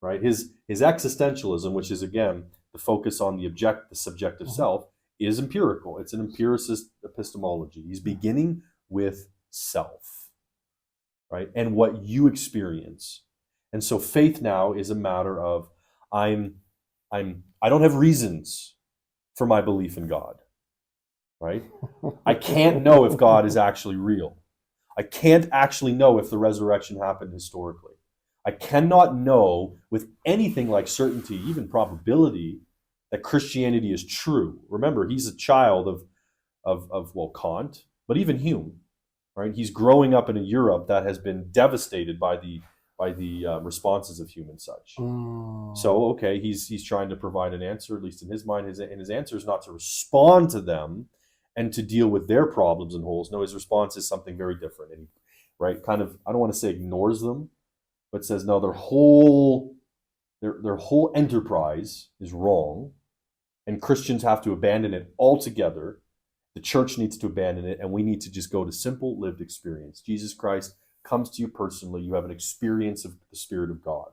right? His existentialism, which is again the focus on the subjective self, is empirical. It's an empiricist epistemology. He's beginning with self, right? And what you experience. And so faith now is a matter of I don't have reasons for my belief in God, right? I can't know if God is actually real. I can't actually know if the resurrection happened historically. I cannot know with anything like certainty, even probability, that Christianity is true. Remember, he's a child of Kant, but even Hume, right? He's growing up in a Europe that has been devastated by the responses of Hume and such. So, okay, he's trying to provide an answer, at least in his mind. His answer is not to respond to them and to deal with their problems and holes. No, his response is something very different. And he, right, kind of, I don't want to say ignores them, but says, no, their whole enterprise is wrong, and Christians have to abandon it altogether. The church needs to abandon it, and we need to just go to simple lived experience. Jesus Christ comes to you personally. You have an experience of the Spirit of God.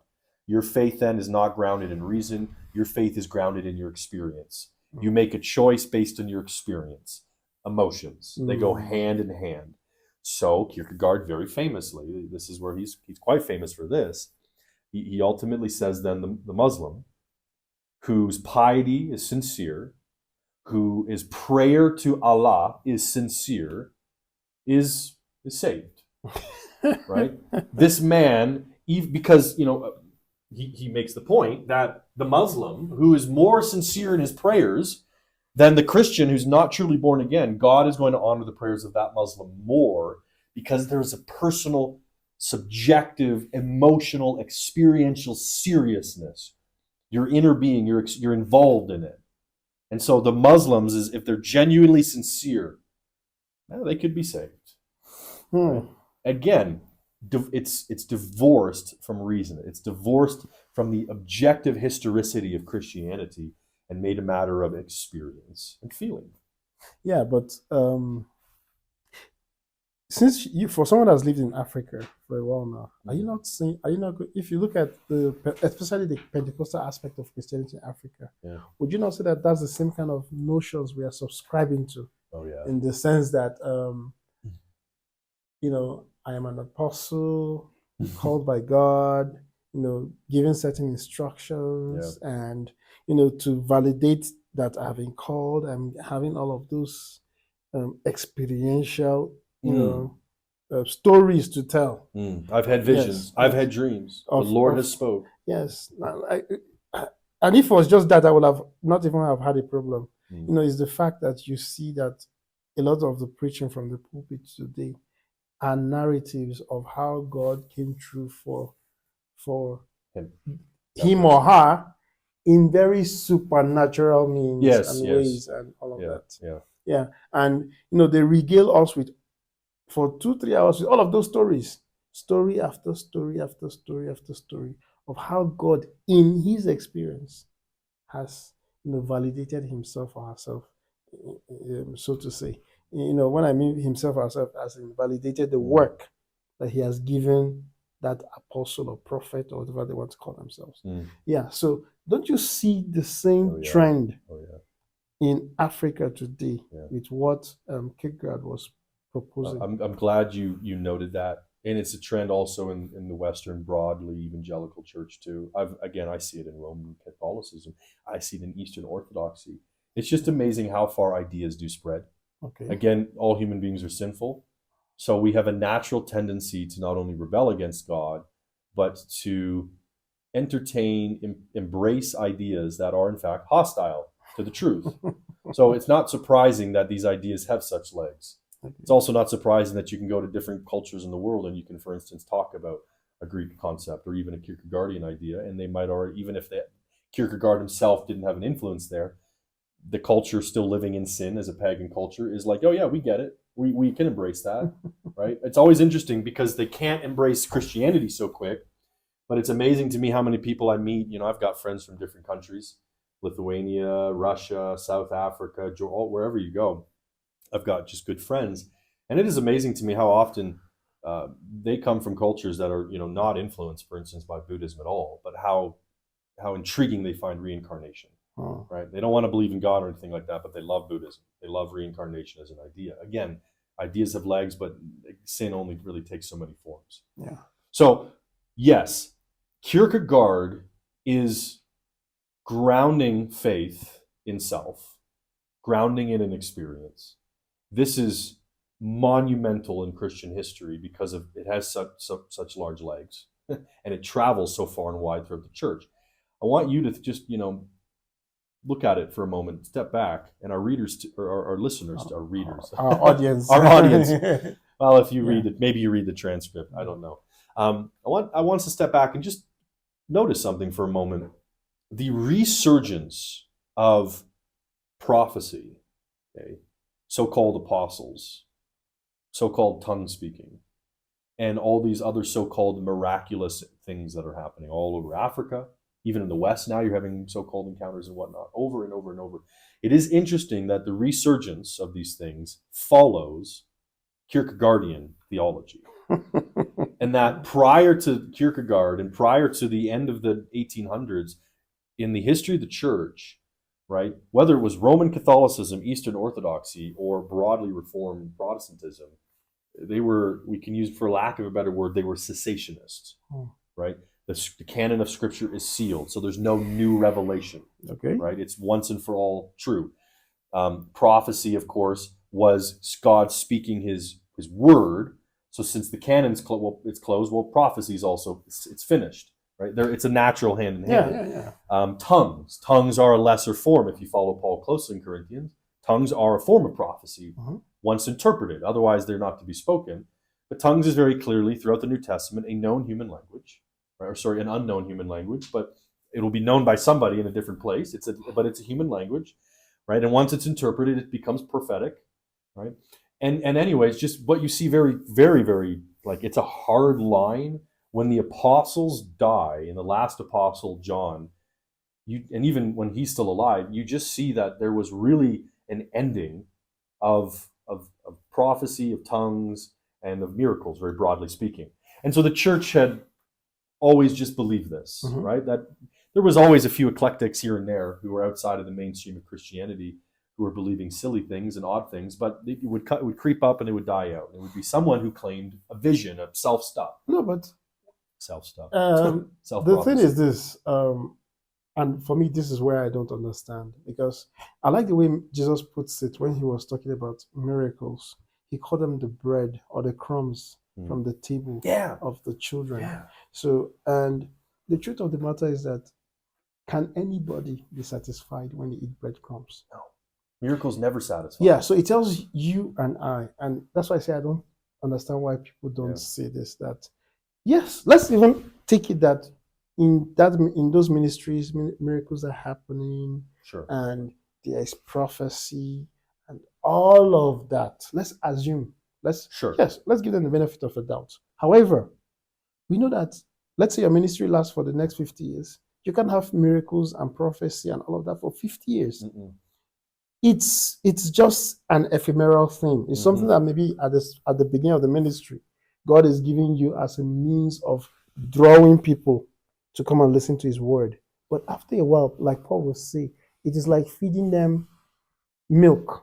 Your faith then is not grounded in reason. Your faith is grounded in your experience. You make a choice based on your experience. Emotions, they go hand in hand. So Kierkegaard, very famously, this is where he's quite famous for this. He ultimately says then the Muslim, whose piety is sincere, whose prayer to Allah is sincere, is saved, right? This man, because he makes the point that the Muslim, who is more sincere in his prayers than the Christian who's not truly born again, God is going to honor the prayers of that Muslim more, because there's a personal, subjective, emotional, experiential seriousness. Your inner being, you're involved in it. And so the Muslims, if they're genuinely sincere, they could be saved. Right? Again, it's divorced from reason. It's divorced from the objective historicity of Christianity and made a matter of experience and feeling. Yeah, but since for someone that's lived in Africa for a while now, are you not saying? Are you not? If you look at especially the Pentecostal aspect of Christianity in Africa, would you not say that that's the same kind of notions we are subscribing to? Oh yeah. In the sense that I am an apostle called by God, given certain instructions, and to validate that I have been called, I'm having all of those experiential, stories to tell. I've had visions. Yes, I've had dreams. The Lord has spoke. Yes, and if it was just that, I would have not even have had a problem. It's the fact that you see that a lot of the preaching from the pulpit today are narratives of how God came through for him or her in very supernatural means and ways and all of that. Yeah. And they regale us with for 2-3 hours with all of those stories. story after story after story after story of how God, in his experience, has validated himself or herself, so to say. When I mean himself or herself, as in validated the work that he has given that apostle or prophet or whatever they want to call themselves. Yeah. So don't you see the same trend in Africa today with what Kierkegaard was proposing? I'm glad you noted that. And it's a trend also in the Western broadly evangelical church too. I see it in Roman Catholicism. I see it in Eastern Orthodoxy. It's just amazing how far ideas do spread. Okay. Again, all human beings are sinful. So we have a natural tendency to not only rebel against God, but to entertain, embrace ideas that are in fact hostile to the truth. So it's not surprising that these ideas have such legs. It's also not surprising that you can go to different cultures in the world and you can, for instance, talk about a Greek concept or even a Kierkegaardian idea, and they might already, even if Kierkegaard himself didn't have an influence there, the culture still living in sin as a pagan culture is like, oh yeah, we get it. We can embrace that, right? It's always interesting because they can't embrace Christianity so quick, but it's amazing to me how many people I meet. I've got friends from different countries, Lithuania, Russia, South Africa, wherever you go. I've got just good friends, and it is amazing to me how often they come from cultures that are, not influenced, for instance, by Buddhism at all, but how intriguing they find reincarnation. Right? They don't want to believe in God or anything like that, but they love Buddhism. They love reincarnation as an idea. Again, ideas have legs, but sin only really takes so many forms. Yeah. So, yes, Kierkegaard is grounding faith in self, grounding it in experience. This is monumental in Christian history because it has such large legs, and it travels so far and wide throughout the church. I want you to just, look at it for a moment, step back, and our readers, or our listeners, our readers, our audience, our audience. Well, if you read it, maybe you read the transcript. I don't know. I want us to step back and just notice something for a moment. The resurgence of prophecy, so-called apostles, so-called tongue speaking, and all these other so-called miraculous things that are happening all over Africa. Even in the West now, you're having so-called encounters and whatnot, over and over and over. It is interesting that the resurgence of these things follows Kierkegaardian theology. And that prior to Kierkegaard and prior to the end of the 1800s, in the history of the church, right, whether it was Roman Catholicism, Eastern Orthodoxy, or broadly Reformed Protestantism, they were, we can use, for lack of a better word, they were cessationists, right? The canon of Scripture is sealed, so there's no new revelation. Okay. Right? It's once and for all true. Prophecy, of course, was God speaking His word. So since the canon's it's closed, well, prophecy is also it's finished. Right? It's a natural hand in hand. Yeah. Tongues are a lesser form. If you follow Paul closely in Corinthians, tongues are a form of prophecy once interpreted. Otherwise, they're not to be spoken. But tongues is very clearly throughout the New Testament a known human language. An unknown human language, but it will be known by somebody in a different place. But it's a human language, right? And once it's interpreted, it becomes prophetic, right? And anyways, just what you see very, very, very, like, it's a hard line when the apostles die. In the last apostle, John, and even when he's still alive, you just see that there was really an ending of prophecy, of tongues, and of miracles, very broadly speaking. And so the church had always just believed this, right? That there was always a few eclectics here and there who were outside of the mainstream of Christianity who were believing silly things and odd things, but it would creep up and it would die out. It would be someone who claimed a vision of self-stuff. No, but self-stuff. The thing is this, and for me, this is where I don't understand, because I like the way Jesus puts it when he was talking about miracles. He called them the bread or the crumbs from the table of the children. Yeah. So, and the truth of the matter is that, can anybody be satisfied when they eat breadcrumbs? No. Miracles never satisfy. Yeah, so it tells you and I, and that's why I say I don't understand why people don't say this, that, yes, let's even take it that in those ministries, miracles are happening, and there is prophecy and all of that. Let's assume. Let's give them the benefit of a doubt. However, we know that, let's say your ministry lasts for the next 50 years. You can have miracles and prophecy and all of that for 50 years. Mm-mm. It's just an ephemeral thing. It's something that maybe at the beginning of the ministry, God is giving you as a means of drawing people to come and listen to his word. But after a while, like Paul will say, it is like feeding them milk.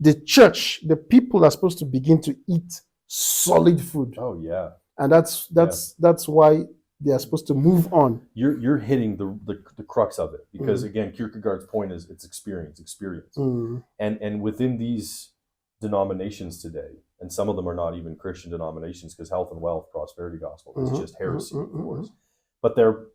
The church, the people are supposed to begin to eat solid food. Oh yeah. And that's why they are supposed to move on. You're hitting the crux of it, because again, Kierkegaard's point is it's experience. And within these denominations today, and some of them are not even Christian denominations, because Health and Wealth Prosperity Gospel is just heresy, of course. But they're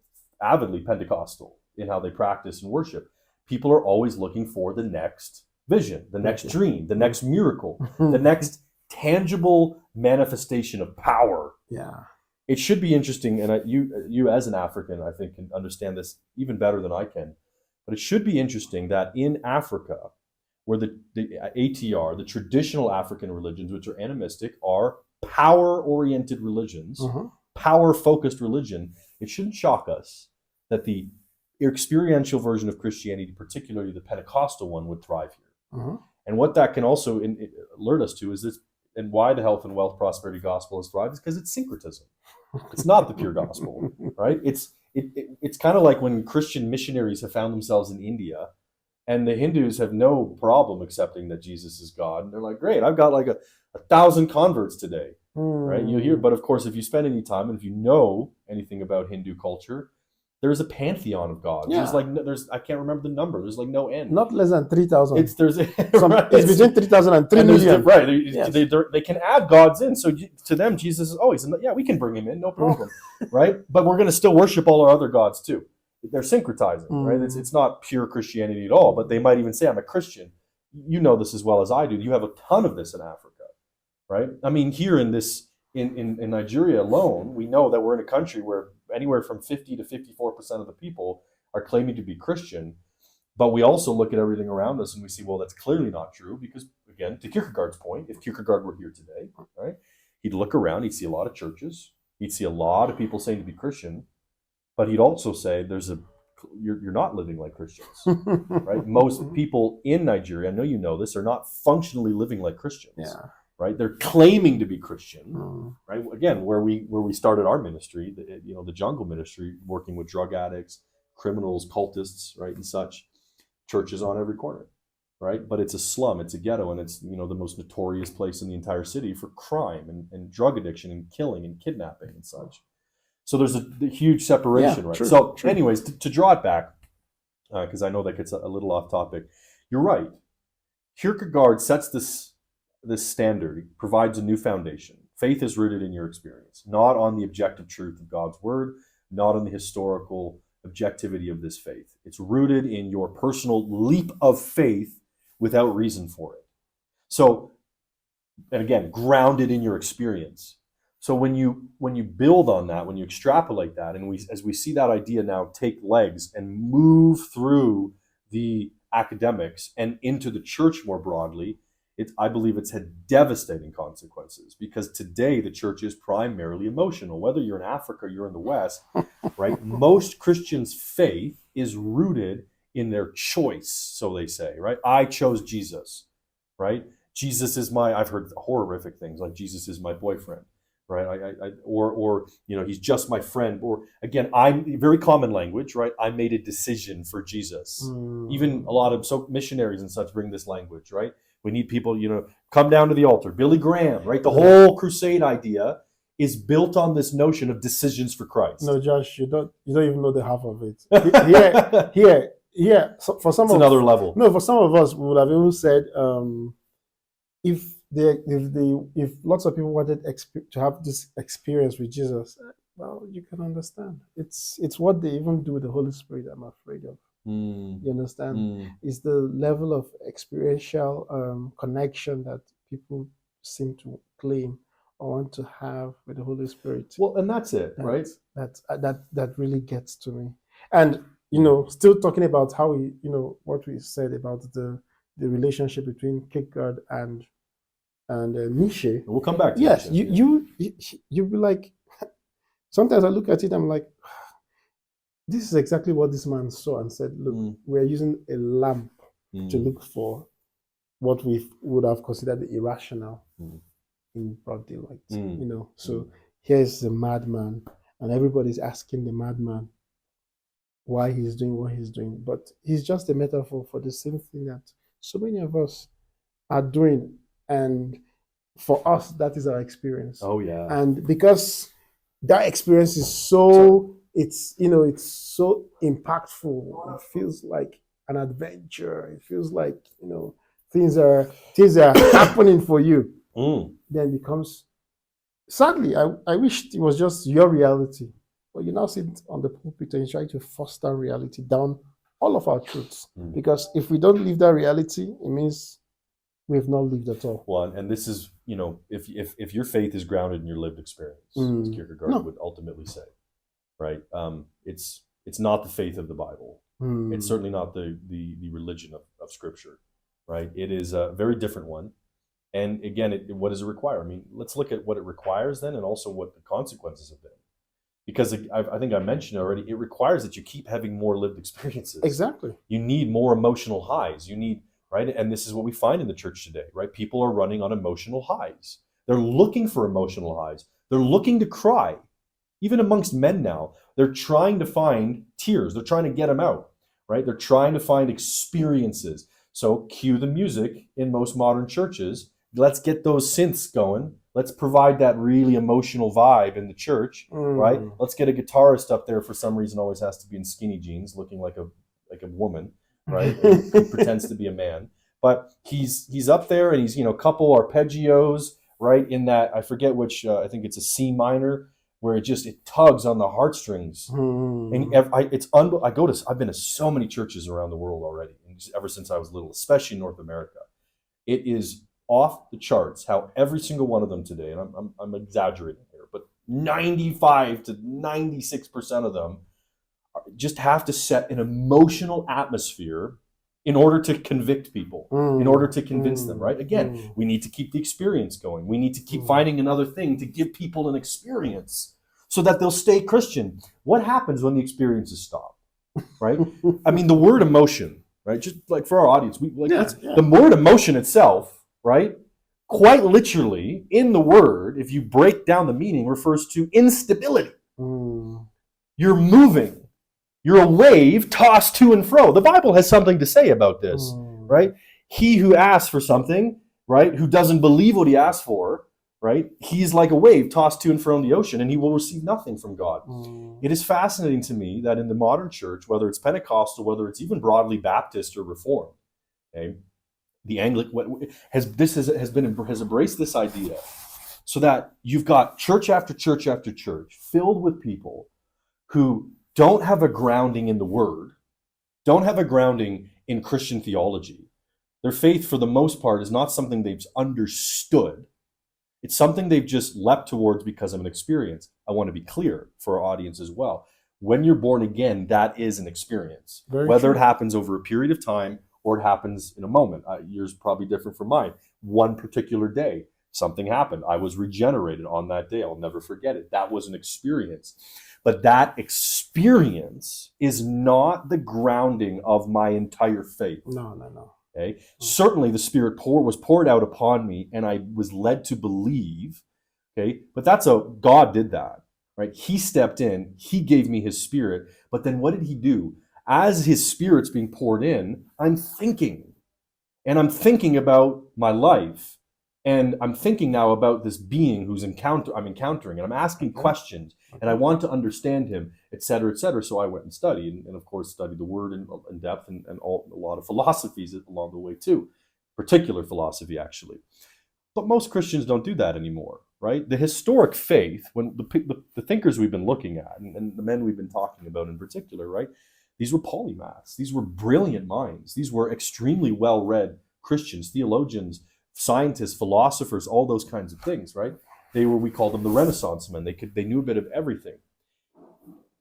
avidly Pentecostal in how they practice and worship. People are always looking for the next vision, the next dream, the next miracle, the next tangible manifestation of power. Yeah. It should be interesting, and you as an African, I think, can understand this even better than I can. But it should be interesting that in Africa, where the ATR, the traditional African religions, which are animistic, are power-oriented religions, power-focused religion, it shouldn't shock us that the experiential version of Christianity, particularly the Pentecostal one, would thrive here. And what that can also alert us to is this, and why the Health and Wealth Prosperity Gospel has thrived, is because it's syncretism. It's not the pure gospel, right? It's kind of like when Christian missionaries have found themselves in India, and the Hindus have no problem accepting that Jesus is God. And they're like, great, I've got like 1,000 converts today, right? You hear, but of course, if you spend any time and if you know anything about Hindu culture, there's a pantheon of gods. Yeah. I can't remember the number. There's like no end. Not less than 3,000. It's right. It's between 3,000 and 3 million. Right. Yes. They can add gods in. So to them, Jesus is always, yeah, we can bring him in, no problem. Right? But we're going to still worship all our other gods too. They're syncretizing, right? It's not pure Christianity at all, but they might even say, I'm a Christian. You know this as well as I do. You have a ton of this in Africa, right? I mean, here in Nigeria alone, we know that we're in a country where anywhere from 50 to 54% of the people are claiming to be Christian. But we also look at everything around us and we see, well, that's clearly not true, because, again, to Kierkegaard's point, if Kierkegaard were here today, right, he'd look around, he'd see a lot of churches, he'd see a lot of people saying to be Christian, but he'd also say you're not living like Christians, right? Most people in Nigeria, I know you know this, are not functionally living like Christians. Yeah. Right, they're claiming to be Christian, right? Again, where we started our ministry, the Jungle Ministry, working with drug addicts, criminals, cultists, right, and such. Churches on every corner, right? But it's a slum, it's a ghetto, and it's the most notorious place in the entire city for crime and drug addiction and killing and kidnapping and such. So there's a huge separation, right? True. Anyways, to draw it back, because I know that gets a little off topic. You're right. Kierkegaard sets this standard, provides a new foundation. Faith is rooted in your experience, not on the objective truth of God's word, not on the historical objectivity of this faith. It's rooted in your personal leap of faith without reason for it. So, and again, grounded in your experience. So when you build on that, when you extrapolate that, and as we see that idea now take legs and move through the academics and into the church more broadly, I believe it's had devastating consequences, because today the church is primarily emotional. Whether you're in Africa or you're in the West, right? Most Christians' faith is rooted in their choice, so they say, right? I chose Jesus, right? Jesus is I've heard horrific things like Jesus is my boyfriend, right? Or he's just my friend. Or again, I'm very common language, right? I made a decision for Jesus. Even a lot of missionaries and such bring this language, right? We need people, come down to the altar. Billy Graham, right? The whole crusade idea is built on this notion of decisions for Christ. No, Josh, you don't even know the half of it. Here. So for some, it's another level. No, for some of us, we would have even said, if lots of people wanted to have this experience with Jesus, well, you can understand. It's what they even do with the Holy Spirit I'm afraid of. You understand? It's the level of experiential connection that people seem to claim or want to have with the Holy Spirit. Well, and that's it, right? That really gets to me. And still talking about how what we said about the relationship between Kierkegaard and Nietzsche. We'll come back to yes, Nietzsche. you'd be like, Sometimes I look at it, I'm like, this is exactly what this man saw and said, look, we're using a lamp to look for what we would have considered the irrational in broad daylight. So here's the madman, and everybody's asking the madman why he's doing what he's doing. But he's just a metaphor for the same thing that so many of us are doing. And for us, that is our experience. Oh, yeah. And because that experience is so, it's so impactful. It feels like an adventure. It feels like, things are happening for you. Then it becomes, sadly, I wish it was just your reality. But you now sit on the pulpit and you try to force that reality down all of our truths. Because if we don't live that reality, it means we have not lived at all. Well, and this is, if your faith is grounded in your lived experience, as Kierkegaard would ultimately say, right? It's not the faith of the Bible. It's certainly not the religion of Scripture, right? It is a very different one. And again, what does it require? I mean, let's look at what it requires then, and also what the consequences have been. Because I think I mentioned already, it requires that you keep having more lived experiences. Exactly. You need more emotional highs. You need, right? And this is what we find in the church today, right? People are running on emotional highs. They're looking for emotional highs. They're looking to cry. Even amongst men now, they're trying to find tears. They're trying to get them out, right? They're trying to find experiences. So cue the music in most modern churches. Let's get those synths going. Let's provide that really emotional vibe in the church, right? Let's get a guitarist up there, for some reason always has to be in skinny jeans, looking like a woman, right? He pretends to be a man. But he's up there and he's, couple arpeggios, right? In that, I forget which, I think it's a C minor, where it tugs on the heartstrings. And I've been to so many churches around the world already, ever since I was little, especially in North America. It is off the charts how every single one of them today, and I'm exaggerating here, but 95 to 96% of them just have to set an emotional atmosphere in order to convict people, in order to convince them, right? Again, we need to keep the experience going. We need to keep finding another thing to give people an experience so that they'll stay Christian. What happens when the experiences stop, right? I mean, the word emotion, right? Just like for our audience, the word emotion itself, right? Quite literally, in the word, if you break down the meaning, refers to instability. You're moving. You're a wave tossed to and fro. The Bible has something to say about this, right? He who asks for something, right, who doesn't believe what he asks for, right, he's like a wave tossed to and fro in the ocean, and he will receive nothing from God. It is fascinating to me that in the modern church, whether it's Pentecostal, whether it's even broadly Baptist or Reformed, okay, the Anglican has embraced this idea, so that you've got church after church after church filled with people who don't have a grounding in the Word, don't have a grounding in Christian theology. Their faith, for the most part, is not something they've understood. It's something they've just leapt towards because of an experience. I want to be clear for our audience as well. When you're born again, that is an experience. Whether it happens over a period of time or it happens in a moment. Yours probably different from mine. One particular day, something happened. I was regenerated on that day. I'll never forget it. That was an experience. But that experience is not the grounding of my entire faith. No. Okay? Certainly the Spirit was poured out upon me, and I was led to believe. Okay? But God did that. Right? He stepped in. He gave me his Spirit. But then what did he do? As his Spirit's being poured in, I'm thinking. And I'm thinking about my life. And I'm thinking now about this being I'm encountering. And I'm asking questions. And I want to understand him, et cetera, et cetera. So I went and studied. And of course, studied the Word in depth and a lot of philosophies along the way too. Particular philosophy, actually. But most Christians don't do that anymore, right? The historic faith, when the thinkers we've been looking at, and the men we've been talking about in particular, right? These were polymaths. These were brilliant minds. These were extremely well-read Christians, theologians, scientists, philosophers, all those kinds of things, right? We call them the Renaissance men. They knew a bit of everything.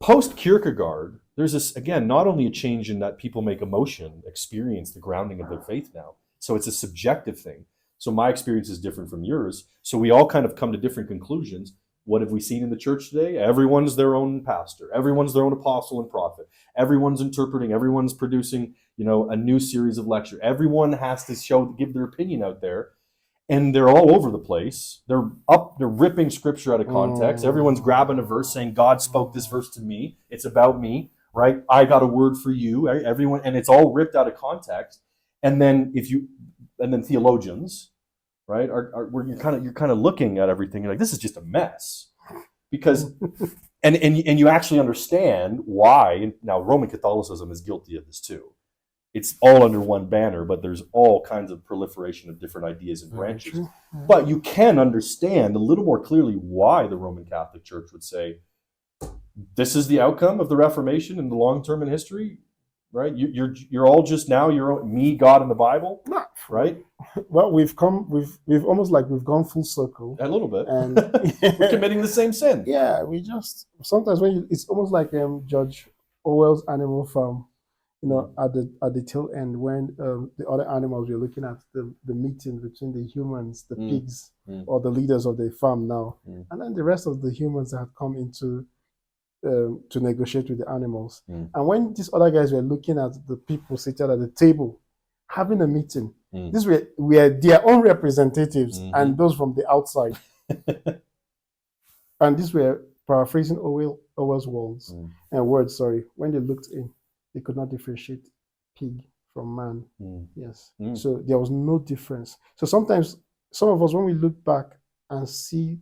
Post Kierkegaard, there's this, again, not only a change in that people make emotion, experience the grounding of their faith now. So it's a subjective thing. So my experience is different from yours. So we all kind of come to different conclusions. what have we seen in the church today? Everyone's their own pastor. Everyone's their own apostle and prophet. Everyone's interpreting. Everyone's producing, a new series of lecture. Everyone has to give their opinion out there. And they're all over the place. They're ripping scripture out of context. Everyone's grabbing a verse saying, God spoke this verse to me. It's about me, right? I got a word for you. Everyone, and it's all ripped out of context. And then theologians, right, where you're kind of looking at everything, you're like, this is just a mess. Because and you actually understand why. Now Roman Catholicism is guilty of this too. It's all under one banner, but there's all kinds of proliferation of different ideas and branches. But you can understand a little more clearly why the Roman Catholic Church would say, this is the outcome of the Reformation in the long term in history, right? You're all just now your own, me, God, and the Bible, right? Well, we've almost like we've gone full circle A little bit, and we're committing the same sin. Yeah, we just sometimes it's almost like George Orwell's Animal Farm. At the tail end when the other animals, we're looking at the meeting between the humans, the pigs, or the leaders of the farm now, and then the rest of the humans that have come into to negotiate with the animals. And when these other guys were looking at the people seated at the table, having a meeting, these were their own representatives and those from the outside. And these were paraphrasing Orwell's words, when they looked in. They could not differentiate pig from man. Yes. So there was no difference. So sometimes, some of us, when we look back and see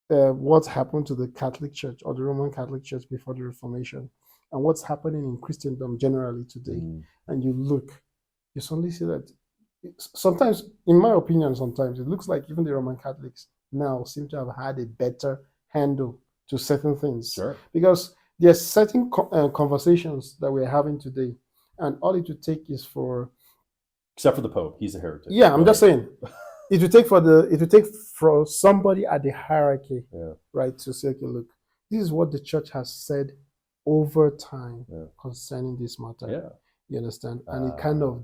what happened to the Catholic Church or the Roman Catholic Church before the Reformation and what's happening in Christendom generally today, and you look, you suddenly see that sometimes, in my opinion, sometimes it looks like even the Roman Catholics now seem to have had a better handle to certain things. Sure. Because there are certain conversations that we're having today, and all it would take is for, except for the Pope, he's a heretic. Yeah, I'm just saying, it would take for somebody at the hierarchy, right, to say, okay, look, this is what the church has said over time concerning this matter. Yeah, you understand, and it kind of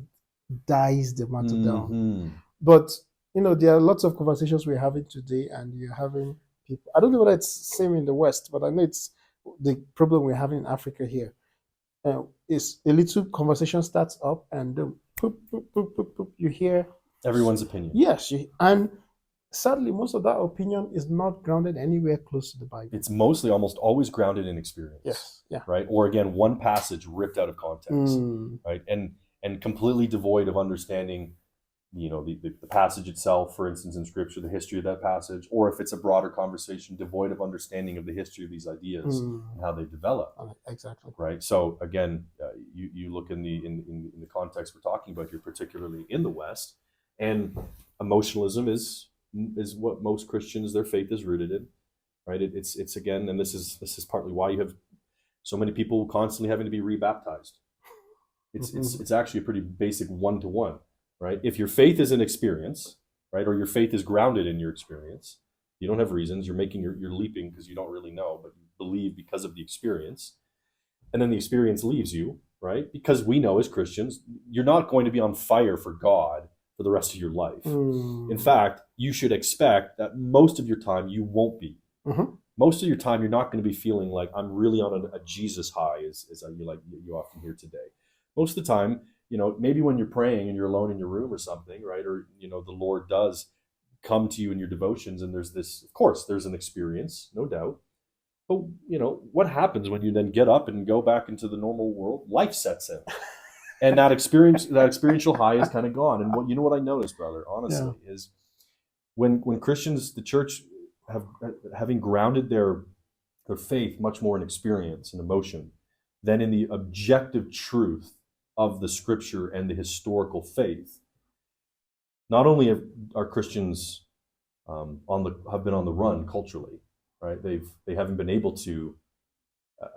dies the matter down. But there are lots of conversations we're having today, and you're having people. I don't know whether it's the same in the West, but I know it's the problem we're having in Africa here. Is a little conversation starts up and boop, boop, boop, boop, boop, you hear everyone's opinion. Yes, and sadly, most of that opinion is not grounded anywhere close to the Bible. It's mostly, almost always grounded in experience. Yes, yeah. Right, or again, one passage ripped out of context, right, and completely devoid of understanding. The passage itself, for instance, in Scripture, the history of that passage, or if it's a broader conversation, devoid of understanding of the history of these ideas and how they develop. Exactly. Right. So again, you look in the context we're talking about here, particularly in the West, and emotionalism is what most Christians, their faith is rooted in. Right. It's again, and this is partly why you have so many people constantly having to be rebaptized. It's actually a pretty basic 1-to-1. Right? If your faith is an experience, right, or your faith is grounded in your experience, you don't have reasons. You're leaping because you don't really know, but you believe because of the experience, and then the experience leaves you, right? Because we know as Christians, you're not going to be on fire for God for the rest of your life. In fact, you should expect that most of your time you won't be. Most of your time, you're not going to be feeling like I'm really on a Jesus high, as you often hear today. Most of the time, maybe when you're praying and you're alone in your room or something, right? Or, the Lord does come to you in your devotions, and there's an experience, no doubt. But, what happens when you then get up and go back into the normal world? Life sets in. And that experiential high is kind of gone. And what I noticed, brother, honestly, is when Christians, the church, having grounded their faith much more in experience and emotion than in the objective truth of the Scripture and the historical faith, not only are Christians have been on the run culturally, right? They haven't been able to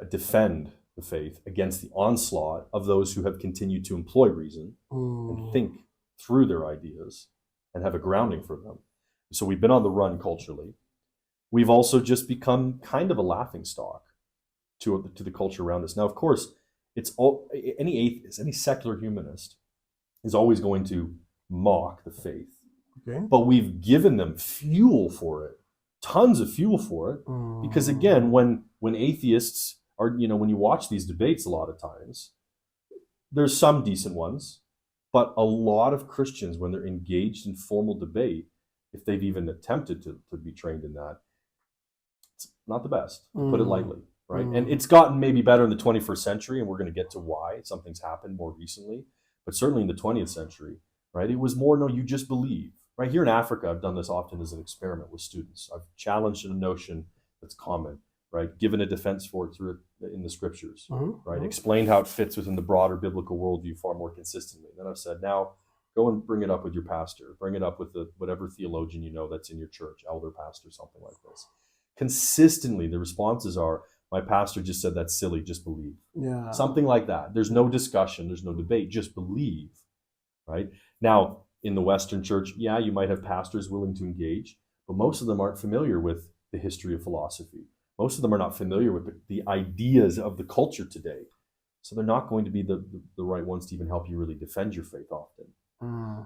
defend the faith against the onslaught of those who have continued to employ reason and think through their ideas and have a grounding for them. So we've been on the run culturally. We've also just become kind of a laughingstock to the culture around us. Now, of course, any atheist, any secular humanist is always going to mock the faith. Okay. But we've given them fuel for it tons of fuel for it. Because again, when atheists are, when you watch these debates a lot of times, there's some decent ones, but a lot of Christians, when they're engaged in formal debate, if they've even attempted to be trained in that, it's not the best, to put it lightly, right? And it's gotten maybe better in the 21st century, and we're going to get to why something's happened more recently. But certainly in the 20th century, right, it was more, no, you just believe. Right here in Africa, I've done this often as an experiment with students. I've challenged a notion that's common, right? Given a defense for it through in the scriptures, right? Explained how it fits within the broader biblical worldview far more consistently. Then I've said, now go and bring it up with your pastor, bring it up with whatever theologian that's in your church, elder pastor, something like this. Consistently, the responses are, my pastor just said that's silly, just believe. Yeah. Something like that. There's no discussion, there's no debate, just believe, right? Now, in the Western church, yeah, you might have pastors willing to engage, but most of them aren't familiar with the history of philosophy. Most of them are not familiar with the ideas of the culture today. So they're not going to be the right ones to even help you really defend your faith often.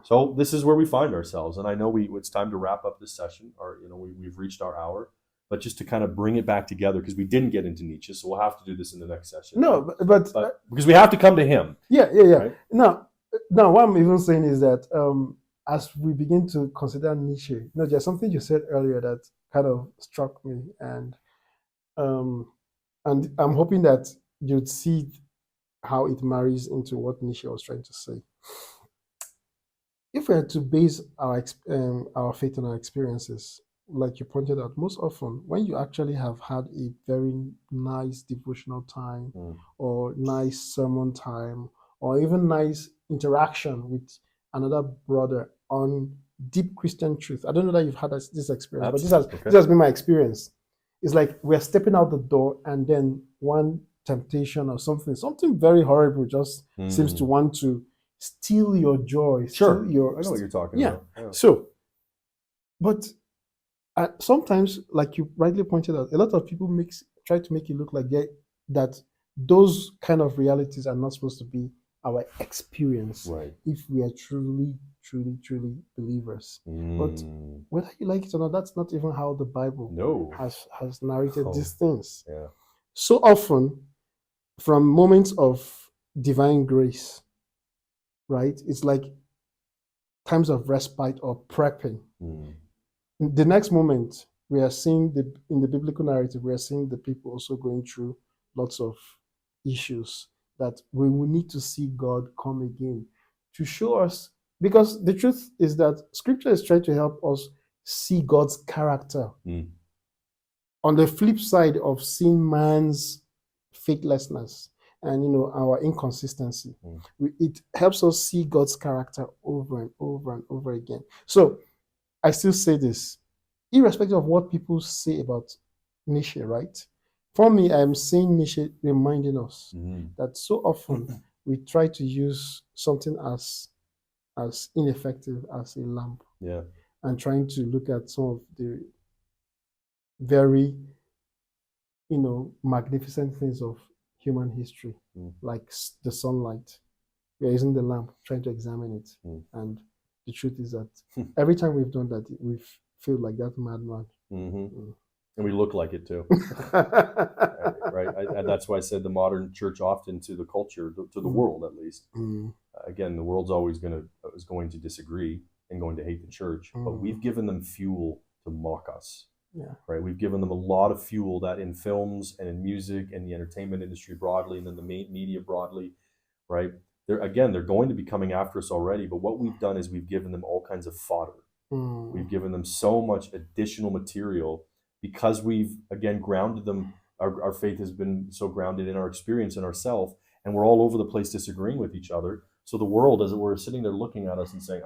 So this is where we find ourselves. And I know it's time to wrap up this session, or we've reached our hour. But just to kind of bring it back together, because we didn't get into Nietzsche, so we'll have to do this in the next session. No, but because we have to come to him. Yeah. Right? No, what I'm even saying is that as we begin to consider Nietzsche, there's something you said earlier that kind of struck me, and I'm hoping that you'd see how it marries into what Nietzsche was trying to say. If we had to base our faith on our experiences, like you pointed out, most often when you actually have had a very nice devotional time or nice sermon time or even nice interaction with another brother on deep Christian truth. I don't know that you've had this experience, but this has been my experience. It's like we're stepping out the door and then one temptation or something very horrible just seems to want to steal your joy. Sure. I know what you're talking about. Yeah. So, but sometimes, like you rightly pointed out, a lot of people try to make it look like that those kind of realities are not supposed to be our experience, right, if we are truly believers. But whether you like it or not, that's not even how the Bible has narrated these things. Yeah. So often, from moments of divine grace, right, it's like times of respite or prepping. The next moment, we are seeing in the biblical narrative, we are seeing the people also going through lots of issues that we will need to see God come again to show us, because the truth is that Scripture is trying to help us see God's character. On the flip side of seeing man's faithlessness and our inconsistency, it helps us see God's character over and over and over again. So I still say this, irrespective of what people say about Nietzsche, right? For me, I'm seeing Nietzsche reminding us that so often we try to use something as ineffective as a lamp, and trying to look at some of the very, magnificent things of human history, like the sunlight. We're using the lamp, trying to examine it, and the truth is that every time we've done that, we feel like that madman. And we look like it too. Right? And that's why I said the modern church often to the culture, to the world at least. Again, the world's always is going to disagree and going to hate the church, but we've given them fuel to mock us. Right? We've given them a lot of fuel that in films and in music and the entertainment industry broadly, and then the media broadly, right? They're going to be coming after us already, but what we've done is we've given them all kinds of fodder. We've given them so much additional material because we've, again, grounded them. Our faith has been so grounded in our experience and ourself, and we're all over the place disagreeing with each other. So the world, as it were, is sitting there looking at us and saying,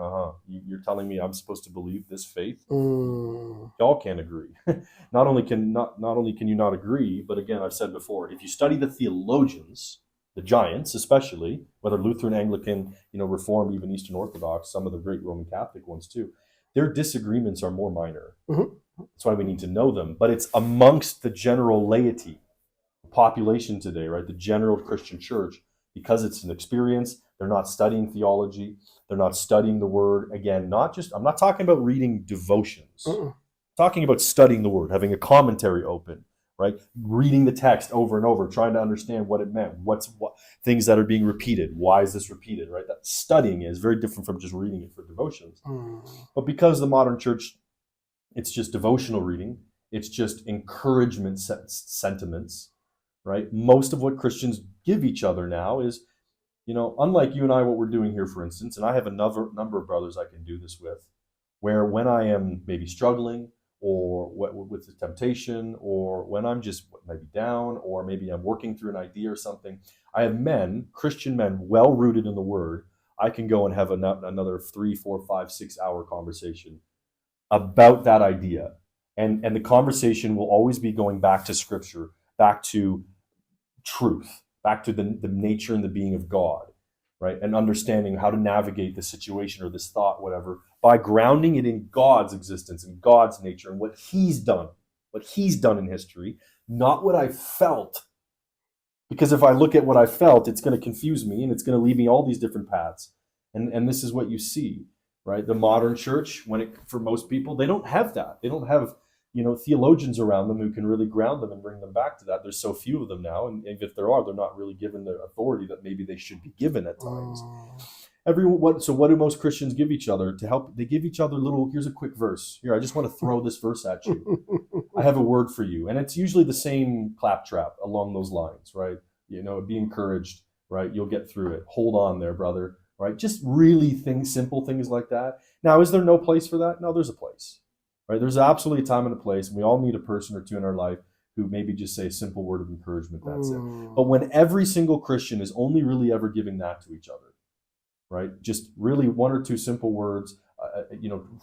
you're telling me I'm supposed to believe this faith? Y'all can't agree. Not only can you not agree, but again, I've said before, if you study the theologians, the giants especially, whether Lutheran, Anglican, Reformed, even Eastern Orthodox, some of the great Roman Catholic ones too, their disagreements are more minor. That's why we need to know them. But it's amongst the general laity, population today, right? The general Christian church, because it's an experience. They're not studying theology. They're not studying the word. Again, I'm not talking about reading devotions. talking about studying the word, having a commentary open, right? Reading the text over and over, trying to understand what it meant, what things that are being repeated, why is this repeated, right? That studying is very different from just reading it for devotions. But because the modern church, it's just devotional reading, it's just encouragement sentiments, right? Most of what Christians give each other now is, unlike you and I, what we're doing here, for instance, and I have a number of brothers I can do this with, where when I am maybe struggling, or with the temptation, or when I'm just maybe down, or maybe I'm working through an idea or something, I have men, Christian men, well rooted in the Word. I can go and have another 3, 4, 5, 6 hour conversation about that idea, and the conversation will always be going back to Scripture, back to truth, back to the nature and the being of God, right? And understanding how to navigate the situation or this thought, whatever, by grounding it in God's existence and God's nature and what He's done in history, not what I felt. Because if I look at what I felt, it's going to confuse me and it's going to lead me all these different paths. And this is what you see, right? The modern church, for most people, they don't have that. They don't have theologians around them who can really ground them and bring them back to that. There's so few of them now, and if there are, they're not really given the authority that maybe they should be given at times. So what do most Christians give each other to help? They give each other here's a quick verse. Here, I just want to throw this verse at you. I have a word for you. And it's usually the same claptrap along those lines, right? Be encouraged, right? You'll get through it. Hold on there, brother, right? Just really simple things like that. Now, is there no place for that? No, there's a place. Right? There's absolutely a time and a place, and we all need a person or two in our life who maybe just say a simple word of encouragement, that's it. But when every single Christian is only really ever giving that to each other, right? Just really one or two simple words,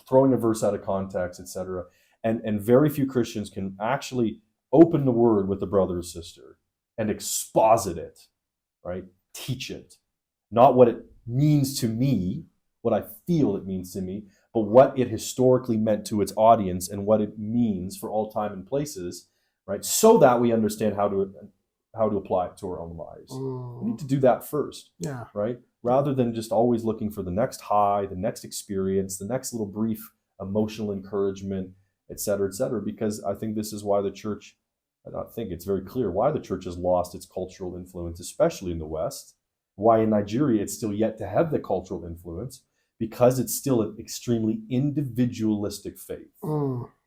throwing a verse out of context, etc. And very few Christians can actually open the word with a brother or sister and exposit it, right? Teach it. Not what it means to me, what I feel it means to me, but what it historically meant to its audience and what it means for all time and places, right? So that we understand how to apply it to our own lives. We need to do that first, right? Rather than just always looking for the next high, the next experience, the next little brief emotional encouragement, et cetera, because I think this is why the church, it's very clear why the church has lost its cultural influence, especially in the West. Why in Nigeria it's still yet to have the cultural influence, because it's still an extremely individualistic faith.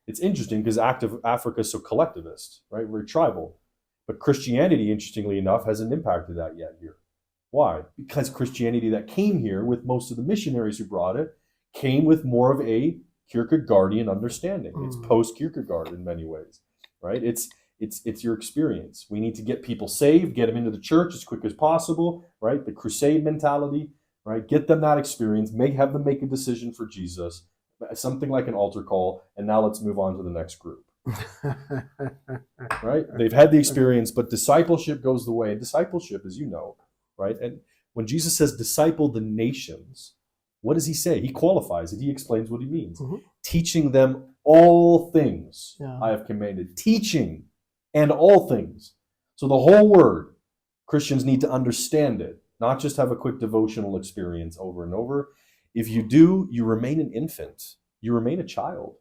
It's interesting because Africa is so collectivist, right? Very tribal. But Christianity, interestingly enough, hasn't impacted that yet here. Why? Because Christianity that came here with most of the missionaries who brought it came with more of a Kierkegaardian understanding. It's post-Kierkegaard in many ways, right? It's your experience. We need to get people saved, get them into the church as quick as possible, right? The crusade mentality. Right, get them that experience. Have them make a decision for Jesus, something like an altar call, and now let's move on to the next group. Right? They've had the experience, but discipleship goes the way. Discipleship, as you know, right? And when Jesus says disciple the nations, what does he say? He qualifies it. He explains what he means. Teaching them all things I have commanded. Teaching and all things. So the whole word, Christians need to understand it. Not just have a quick devotional experience over and over. If you do, you remain an infant. You remain a child.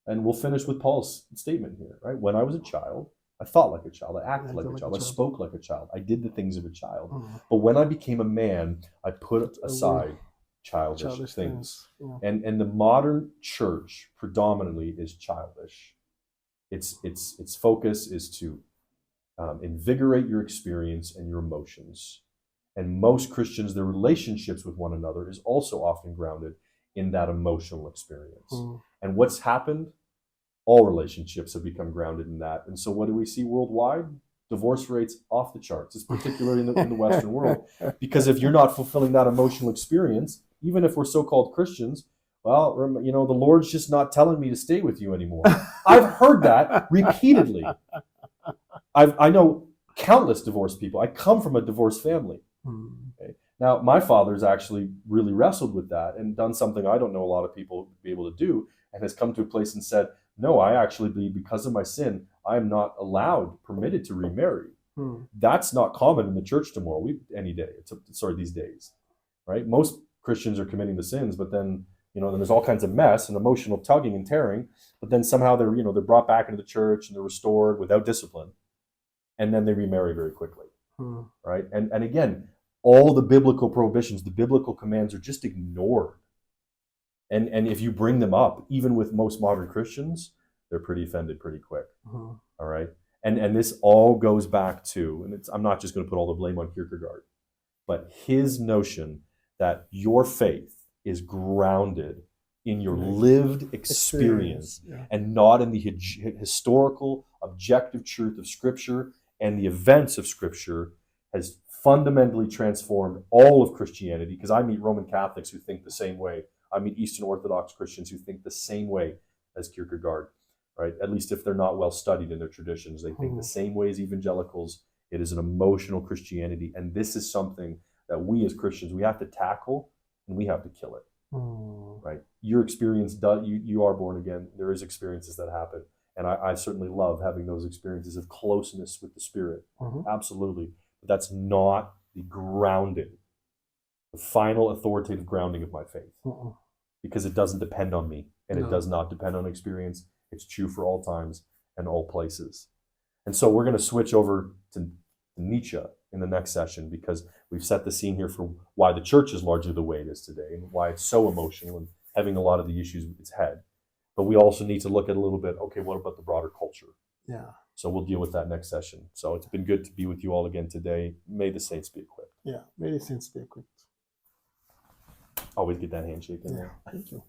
And we'll finish with Paul's statement here, right? When I was a child, I thought like a child. I acted like a child. I spoke like a child. I did the things of a child. But when I became a man, I put aside childish things. And the modern church predominantly is childish. Its focus is to invigorate your experience and your emotions. And most Christians, their relationships with one another is also often grounded in that emotional experience. And what's happened? All relationships have become grounded in that. And so what do we see worldwide? Divorce rates off the charts. It's particularly in the Western world. Because if you're not fulfilling that emotional experience, even if we're so-called Christians, well, the Lord's just not telling me to stay with you anymore. I've heard that repeatedly. I know countless divorced people. I come from a divorced family. Okay. Now, my father's actually really wrestled with that and done something I don't know a lot of people would be able to do, and has come to a place and said, no, I actually believe because of my sin, I am not permitted to remarry. That's not common in the church these days, right? Most Christians are committing the sins, but then, then there's all kinds of mess and emotional tugging and tearing, but then somehow they're brought back into the church and they're restored without discipline, and then they remarry very quickly, right? And again, all the biblical prohibitions, the biblical commands are just ignored. And if you bring them up, even with most modern Christians, they're pretty offended pretty quick. All right. And this all goes back to, and I'm not just going to put all the blame on Kierkegaard, but his notion that your faith is grounded in your lived experience and not in the historical, objective truth of Scripture, and the events of Scripture has fundamentally transformed all of Christianity, because I meet Roman Catholics who think the same way. I meet Eastern Orthodox Christians who think the same way as Kierkegaard, right? At least if they're not well studied in their traditions, they think the same way as evangelicals. It is an emotional Christianity, and this is something that we as Christians, we have to tackle, and we have to kill it, right? Your experience, you are born again. There is experiences that happen, and I certainly love having those experiences of closeness with the Spirit, absolutely. But that's not the grounding, the final authoritative grounding of my faith, because it doesn't depend on me, and it does not depend on experience. It's true for all times and all places. And so we're going to switch over to Nietzsche in the next session, because we've set the scene here for why the church is largely the way it is today and why it's so emotional and having a lot of the issues with its head. But we also need to look at a little bit, okay, what about the broader culture? Yeah. So we'll deal with that next session. So it's been good to be with you all again today. May the saints be equipped. Yeah, may the saints be equipped. Always get that handshake in there. Thank you.